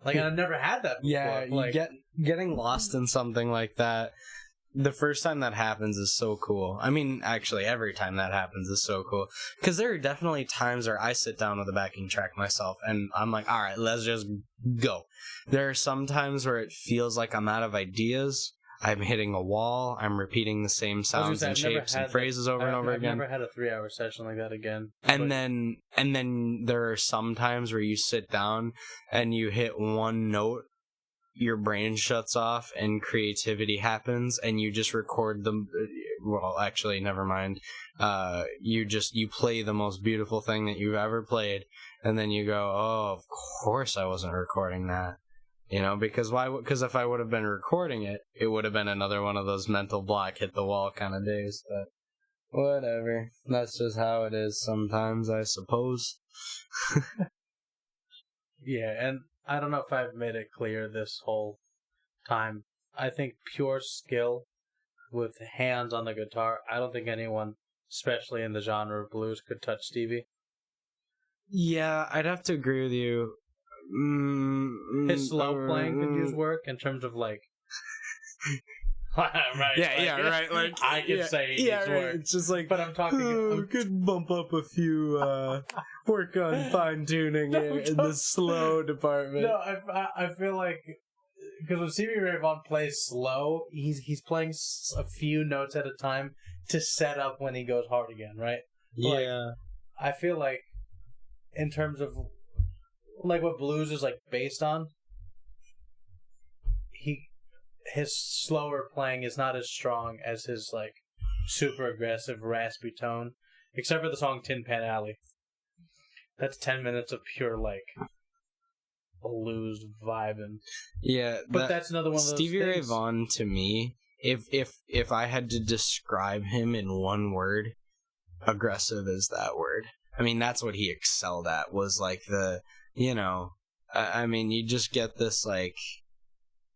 And I've never had that before. Yeah, getting lost in something like that, the first time that happens is so cool. Actually, every time that happens is so cool. Because there are definitely times where I sit down with a backing track myself, and I'm all right, let's just go. There are some times where it feels like I'm out of ideas. I'm hitting a wall. I'm repeating the same sounds and shapes and phrases over and over again. I've never had a 3-hour session like that again. And then there are some times where you sit down and you hit one note, your brain shuts off, and creativity happens, and you just record them. Well, actually, never mind. You play the most beautiful thing that you've ever played, and then you go, oh, of course I wasn't recording that. Because why? Because if I would have been recording it, it would have been another one of those mental block, hit the wall kind of days. But whatever. That's just how it is sometimes, I suppose. Yeah, and I don't know if I've made it clear this whole time. I think pure skill with hands on the guitar, I don't think anyone, especially in the genre of blues, could touch Stevie. Yeah, I'd have to agree with you. His slow playing could use work in terms of right. Right. I could say he needs work. It's just but I'm talking. Could bump up a few, work on fine tuning in the slow department. No, I feel because when Stevie Ray Vaughan plays slow, he's playing a few notes at a time to set up when he goes hard again, right? Yeah. I feel in terms of what blues is based on, his slower playing is not as strong as his super aggressive raspy tone, except for the song Tin Pan Alley. That's 10 minutes of pure blues vibing. Yeah, but that's another one of those Stevie Ray things. Vaughan, to me, if I had to describe him in one word, aggressive is that word. I mean, that's what he excelled at, was like the, you know, I mean, you just get this like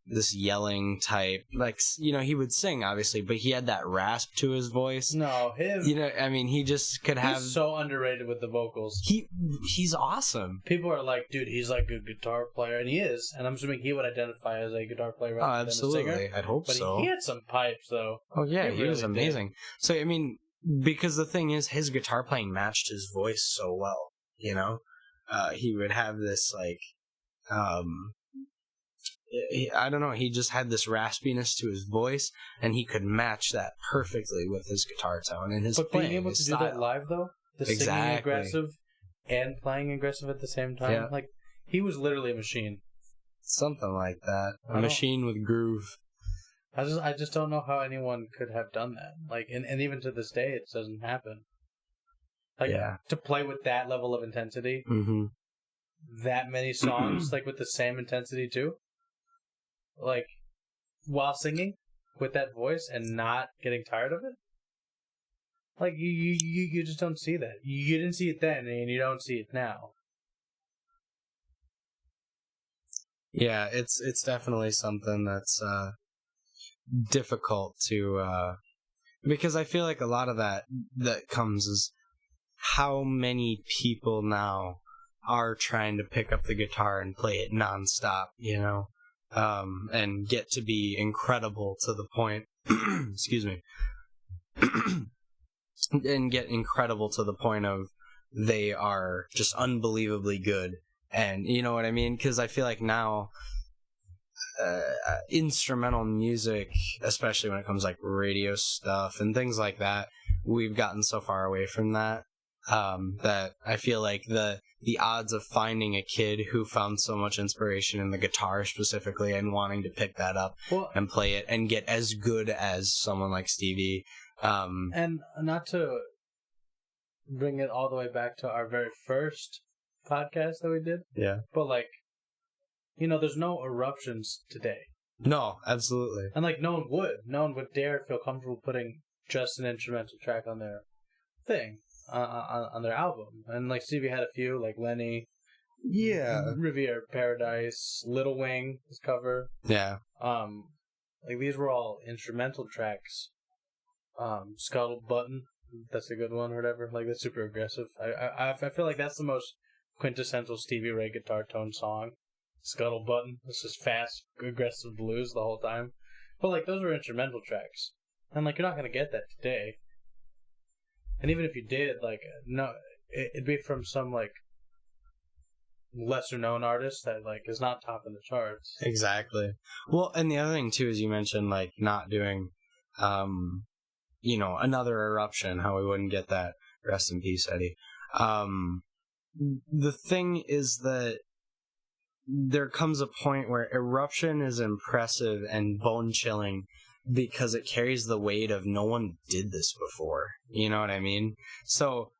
this yelling type, like, you know, he would sing obviously, but he had that rasp to his voice. No, him. You know, I mean, he just could have. He's so underrated with the vocals. He's awesome. People are like, dude, he's like a guitar player, and he is. And I'm assuming he would identify as a guitar player rather than a singer. Absolutely, I'd hope so. But he had some pipes, though. Oh yeah, he was really amazing. Did. So I mean, because the thing is, his guitar playing matched his voice so well. You know, he would have this like, I don't know, he just had this raspiness to his voice, and he could match that perfectly with his guitar tone and his playing. But being able to do that live, though, the singing aggressive and playing aggressive at the same time, like, he was literally a machine. Something like that. A machine with groove. I just don't know how anyone could have done that. Like, and even to this day, it doesn't happen. Like, to play with that level of intensity, that many songs, like, with the same intensity, too. Like, while singing with that voice and not getting tired of it, like you just don't see that. You didn't see it then, and you don't see it now. Yeah, it's definitely something that's difficult to because I feel like a lot of that comes is how many people now are trying to pick up the guitar and play it nonstop, you know. And get to be incredible to the point, excuse me, and get incredible to the point of they are just unbelievably good. And you know what I mean? Because I feel like now, instrumental music, especially when it comes like radio stuff and things like that, we've gotten so far away from that, that I feel like the odds of finding a kid who found so much inspiration in the guitar specifically and wanting to pick that up and play it and get as good as someone like Stevie. And not to bring it all the way back to our very first podcast that we did. Yeah. But like, you know, there's no eruptions today. No, absolutely. And like, no one would dare feel comfortable putting just an instrumental track on their thing. On their album, and like Stevie had a few, like Lenny, Riviera Paradise, Little Wing, his cover, like these were all instrumental tracks. Scuttle Button, that's a good one, or whatever. Like that's super aggressive. I feel like that's the most quintessential Stevie Ray guitar tone song. Scuttle Button, it's just fast, aggressive blues the whole time. But like those were instrumental tracks, and like you're not gonna get that today. And even if you did, like, no, it'd be from some, like, lesser-known artist that, like, is not top in the charts. Exactly. Well, and the other thing, too, is you mentioned, like, not doing, you know, another eruption, how we wouldn't get that. Rest in peace, Eddie. The thing is that there comes a point where eruption is impressive and bone-chilling because it carries the weight of no one did this before. You know what I mean? So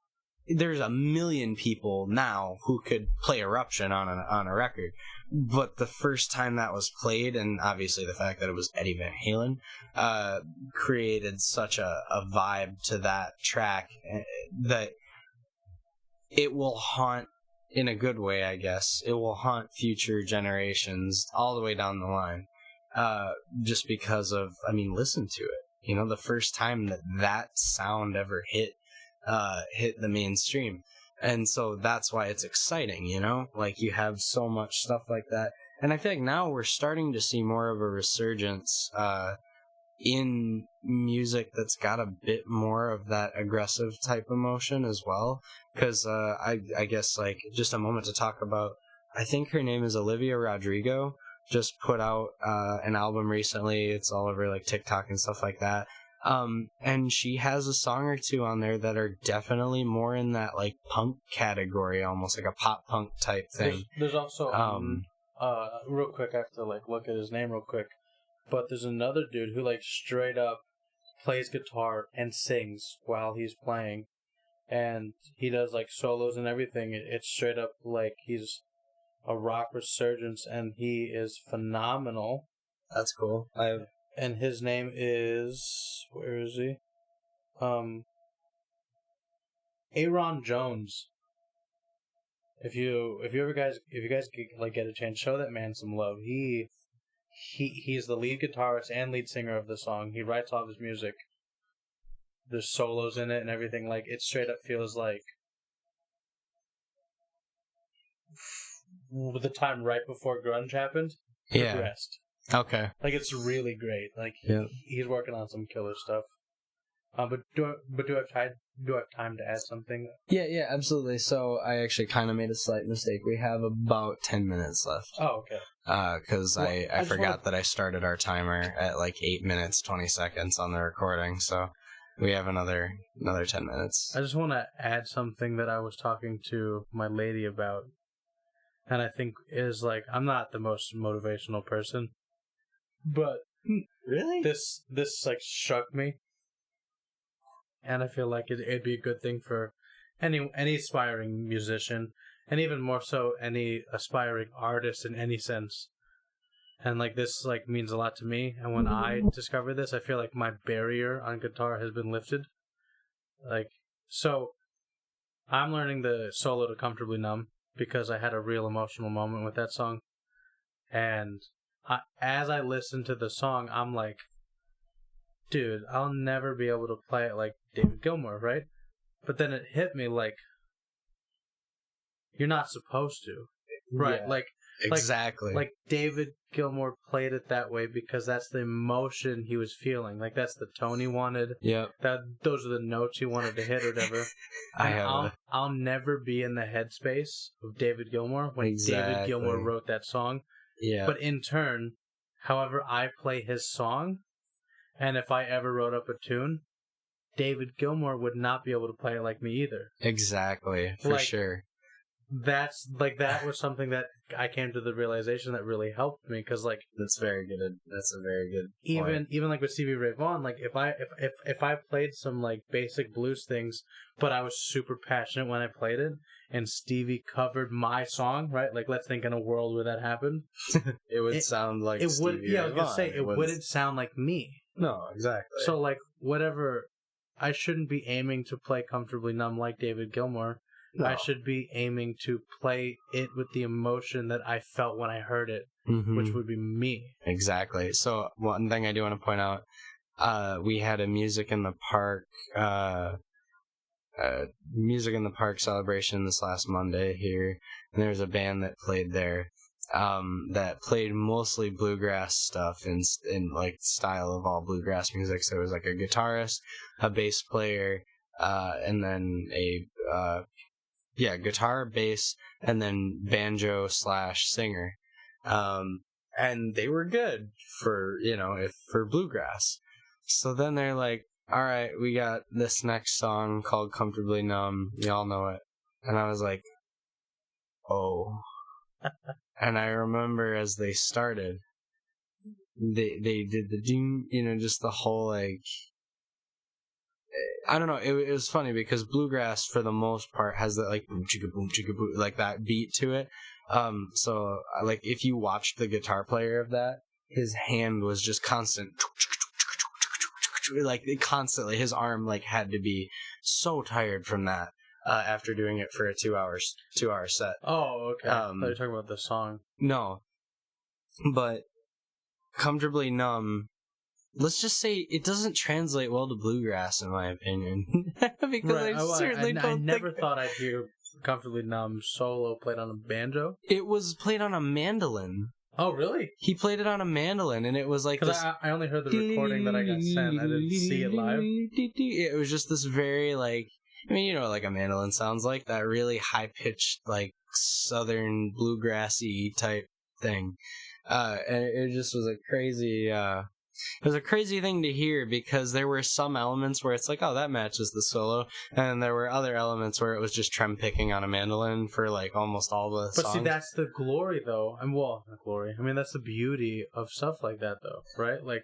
there's a million people now who could play Eruption on a record, but the first time that was played, and obviously the fact that it was Eddie Van Halen, created such a vibe to that track that it will haunt, in a good way, I guess, it will haunt future generations all the way down the line. Just because of, I mean, listen to it. You know, the first time that sound ever hit the mainstream. And so that's why it's exciting, you know? Like, you have so much stuff like that. And I feel like now we're starting to see more of a resurgence in music that's got a bit more of that aggressive type emotion as well. Because I guess, like, just a moment to talk about, I think her name is Olivia Rodrigo, just put out an album recently. It's all over like TikTok and stuff like that. And she has a song or two on there that are definitely more in that like punk category, almost like a pop punk type thing. There's also real quick, I have to like look at his name real quick. But there's another dude who like straight up plays guitar and sings while he's playing, and he does like solos and everything. It's straight up like he's a rock resurgence, and he is phenomenal. That's cool. And his name is, where is he? Aaron Jones. If you guys like get a chance, show that man some love. He's the lead guitarist and lead singer of the song. He writes all of his music. There's solos in it and everything. Like, it straight up feels like the time right before grunge happened. Yeah. Rest. Okay. Like, it's really great. Like, he's working on some killer stuff. But do I have time to add something? Yeah, absolutely. So I actually kind of made a slight mistake. We have about 10 minutes left. Oh, okay. Because I forgot that I started our timer at like 8 minutes 20 seconds on the recording, so we have another 10 minutes. I just want to add something that I was talking to my lady about, and I think is like, I'm not the most motivational person, but really this like struck me. And I feel like it'd be a good thing for any aspiring musician, and even more so any aspiring artist in any sense. And like, this like means a lot to me. And when I discovered this, I feel like my barrier on guitar has been lifted. Like, so I'm learning the solo to Comfortably Numb because I had a real emotional moment with that song. And as I listen to the song, I'm like, dude, I'll never be able to play it like David Gilmour, right? But then it hit me like, you're not supposed to, right? Yeah, like exactly. Like David Gilmour played it that way because that's the emotion he was feeling. Like, that's the tone he wanted. Yep. Those are the notes he wanted to hit or whatever. I'll never be in the headspace of David Gilmour when David Gilmour wrote that song. Yeah. But in turn, however I play his song, and if I ever wrote up a tune, David Gilmour would not be able to play it like me either. Exactly, for sure. That was something that I came to the realization that really helped me, because like, that's very good. That's a very good point. Even like with Stevie Ray Vaughan, like if I played some like basic blues things, but I was super passionate when I played it, and Stevie covered my song, right? Like, let's think in a world where that happened, it would sound like it Stevie would. Yeah, I was gonna say it wouldn't sound like me. No, exactly. So like, whatever, I shouldn't be aiming to play Comfortably Numb like David Gilmour. No. I should be aiming to play it with the emotion that I felt when I heard it, which would be me. Exactly. So one thing I do want to point out, we had a Music in the Park celebration this last Monday here, and there was a band that played there that played mostly bluegrass stuff in like style of all bluegrass music. So it was like a guitarist, a bass player, and then a guitar, bass, and then banjo / singer. And they were good for bluegrass. So then they're like, all right, we got this next song called Comfortably Numb. Y'all know it. And I was like, oh. And I remember as they started, they did the ding, just the whole like, I don't know. It was funny because bluegrass, for the most part, has that like boom chicka boom, like that beat to it. So like if you watched the guitar player of that, his hand was just constant, like constantly. His arm like had to be so tired from that after doing it for a 2 hour set. Oh, okay. I thought you were talking about the song. No, but Comfortably Numb, let's just say it doesn't translate well to bluegrass, in my opinion. Because right. I never thought I'd hear Comfortably Numb solo played on a banjo. It was played on a mandolin. Oh, really? He played it on a mandolin, and it was like because I only heard the recording that I got sent. I didn't see it live. It was just this very like, I mean, like a mandolin sounds like, that really high pitched like southern bluegrassy type thing, and it just was a crazy. It was a crazy thing to hear, because there were some elements where it's like, oh, that matches the solo, and there were other elements where it was just trem picking on a mandolin for like almost all the songs. But see, that's the glory, though. And well, not glory. I mean, that's the beauty of stuff like that, though, right? Like,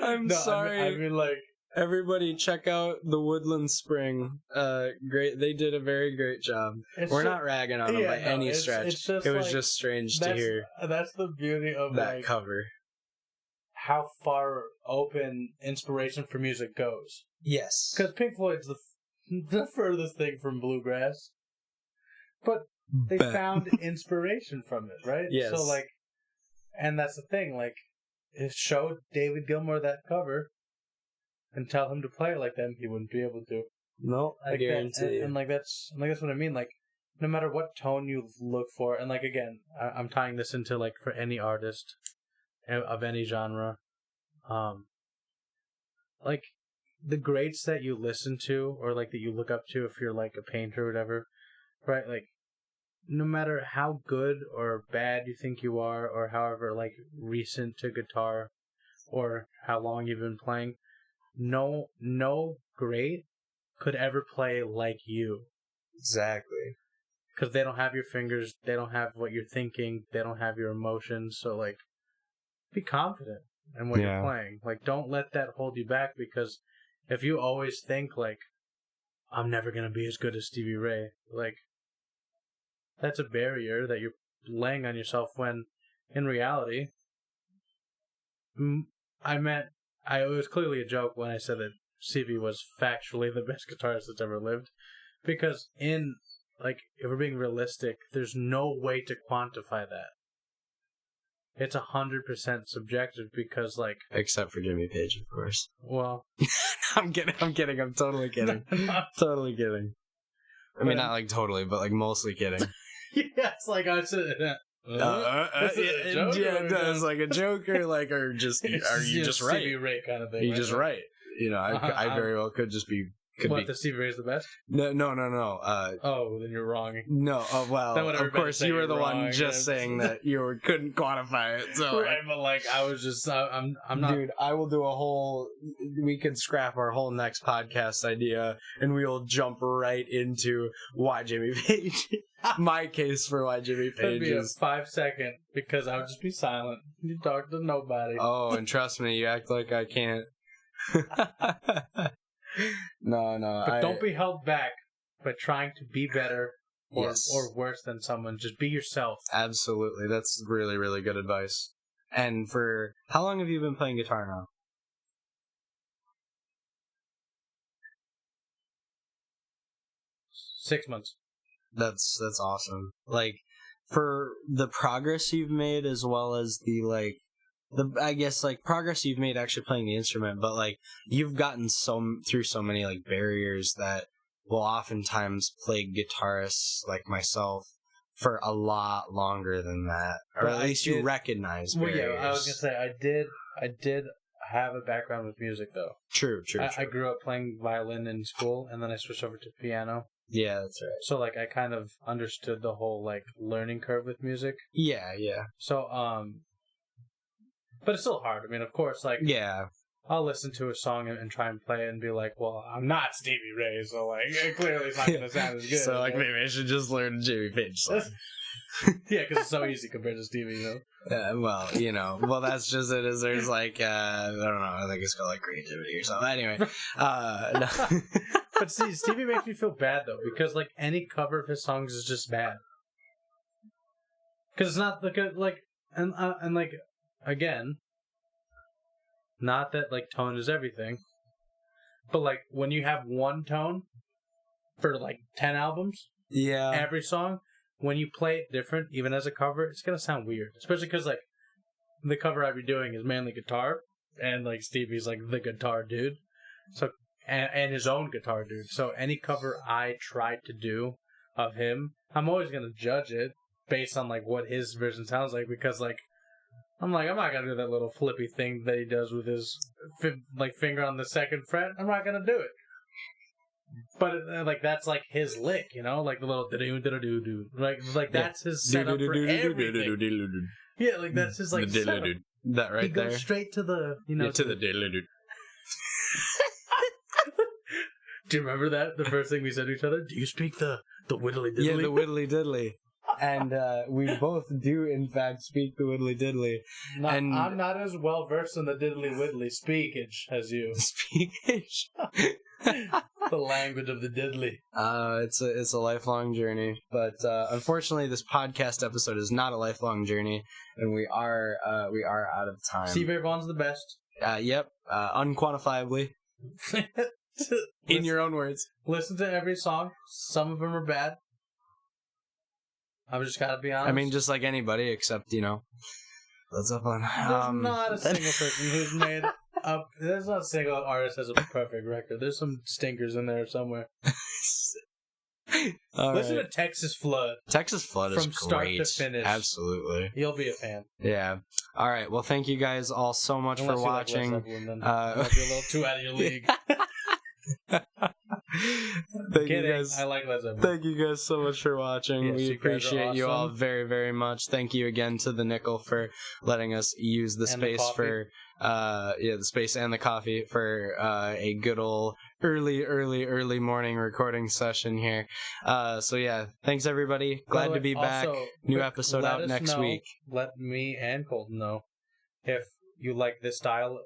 I'm sorry. I mean, like, everybody check out the Woodland Spring. Great, they did a very great job. We're not ragging on them by any stretch. It was just strange to hear. That's the beauty of that cover. how far open inspiration for music goes. Yes. Because Pink Floyd's the furthest thing from bluegrass. But they found inspiration from it, right? Yes. So, like, and that's the thing, like, show David Gilmour that cover and tell him to play it like that, he wouldn't be able to. No, I guarantee you. And like that's what I mean. Like, no matter what tone you look for, and like again, I'm tying this into like for any artist of any genre, like the greats that you listen to or like that you look up to, if you're like a painter or whatever, right? Like, no matter how good or bad you think you are, or however like recent to guitar, or how long you've been playing, no great could ever play like you. Exactly. Because they don't have your fingers, they don't have what you're thinking, they don't have your emotions. So, like, be confident in what you're playing. Like, don't let that hold you back, because if you always think, like, I'm never going to be as good as Stevie Ray, like, that's a barrier that you're laying on yourself, when, in reality, it was clearly a joke when I said that Stevie was factually the best guitarist that's ever lived. Because if we're being realistic, there's no way to quantify that. It's 100% subjective, because, like... Except for Jimmy Page, of course. Well... I'm kidding, I'm totally kidding. Totally kidding. I mean, not like totally, but like mostly kidding. Yeah, it's like I said... It's like a joke, or like, or just, are you just right? Stevie Ray kind of thing. You're just right. You know, I very well could just be... the Stevie Ray's the best? No. Then you're wrong. No, well, of course, you were the one just saying that you couldn't quantify it. So, right, but like, I was just, I'm not. Dude, I will do a whole. We could scrap our whole next podcast idea, and we will jump right into why Jimmy Page. My case for why Jimmy Page is. A 5-second, because I would just be silent. You talk to nobody. Oh, and trust me, you act like I can't. No. But don't be held back by trying to be better or worse than someone. Just be yourself. Absolutely. That's really, really good advice. And for how long have you been playing guitar now? 6 months. That's awesome. Like, for the progress you've made, as well as the I guess progress you've made actually playing the instrument, but like you've gotten through so many like barriers that will oftentimes plague guitarists like myself for a lot longer than that, or at least you recognize barriers. Well, yeah, I was gonna say I did have a background with music though. True. I grew up playing violin in school, and then I switched over to piano. Yeah, that's right. So like I kind of understood the whole like learning curve with music. Yeah. So but it's still hard. I mean, of course, like... Yeah. I'll listen to a song and try and play it and be like, well, I'm not Stevie Ray, so, like, clearly it's not going to sound as good. So, like, maybe I should just learn a Jimmy Page song. Yeah, because it's so easy compared to Stevie, you know? Well, that's just it, is there's, like, I don't know, I think it's called, like, creativity or something. Anyway, no. But see, Stevie makes me feel bad, though, because, like, any cover of his songs is just bad. Because it's not, like, and like... Again, not that, like, tone is everything, but, like, when you have one tone for, like, 10 albums, every song, when you play it different, even as a cover, it's gonna sound weird. Especially because, like, the cover I'd be doing is mainly guitar, and, like, Stevie's, like, the guitar dude, so, and his own guitar dude. So any cover I try to do of him, I'm always gonna judge it based on, like, what his version sounds like, because, like, I'm not gonna do that little flippy thing that he does with his finger on the second fret. I'm not gonna do it. But like that's like his lick, you know, like the little do. Like that's his setup for everything. Yeah, like that's his like setup. That right there. He goes straight to the to the diddly. Do you remember that? The first thing we said to each other? Do you speak the whittly diddly? Yeah, the whittly diddly. And we both do, in fact, speak the whittly diddly. And I'm not as well versed in the diddly whittly speakage as you. Speakage? The language of the deadly. It's a lifelong journey, but unfortunately, this podcast episode is not a lifelong journey, and we are out of time. Stevie Ray Vaughan's the best. Yep, unquantifiably. In your own words. Listen to every song. Some of them are bad. I've just got to be honest. I mean, just like anybody, except Led Zeppelin. There's not a single person who's made up. There's not a single artist has a perfect record. There's some stinkers in there somewhere. Listen to Texas Flood. Texas Flood is from start great. to finish. Absolutely. You'll be a fan. Yeah. All right. Well, thank you guys all so much for watching. Like Led Zeppelin, then might be a little too out of your league. Thank you guys. I like Led Zeppelin. Thank you guys so much for watching. Yes, we appreciate you all awesome. very, very much. Thank you again to the Nickel for letting us use the space for the space and the coffee for a good old early morning recording session here. So yeah, thanks everybody. Glad to be back. New episode out next week. Let me and Colton know if you like this style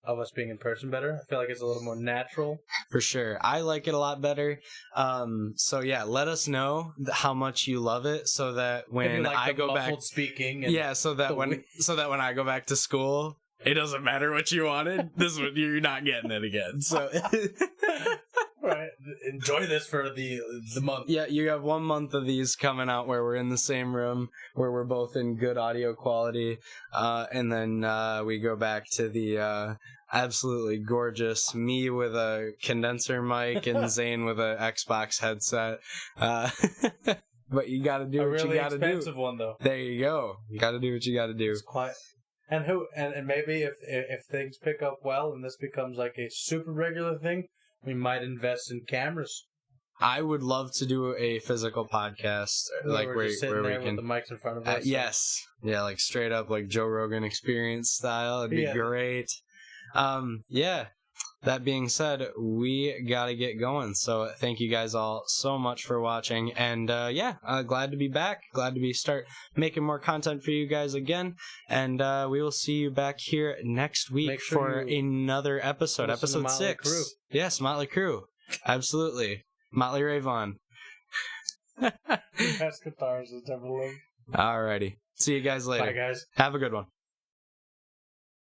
of us being in person better. I feel like it's a little more natural. For sure. I like it a lot better. So yeah, let us know how much you love it so that when I go back speaking so that when I go back to school, it doesn't matter what you wanted. This one you're not getting it again. So right. Enjoy this for the month. Yeah, you have 1 month of these coming out where we're in the same room, where we're both in good audio quality, and then we go back to the absolutely gorgeous me with a condenser mic and Zane with a Xbox headset. But you gotta do what you gotta do. A really expensive one, though. There you go. You gotta do what you gotta do. It's quiet. And maybe if things pick up well and this becomes like a super regular thing, we might invest in cameras. I would love to do a physical podcast, like where we can with the mics in front of us. Yes, yeah, like straight up like Joe Rogan Experience style. It'd be great. Yeah. That being said, we gotta get going. So thank you guys all so much for watching, and glad to be back. Glad to start making more content for you guys again, and we will see you back here next week for another episode 6. Yes, Motley Crue, absolutely. Motley Ray Vaughan. Best guitars I've ever lived. Alrighty, see you guys later. Bye, guys. Have a good one.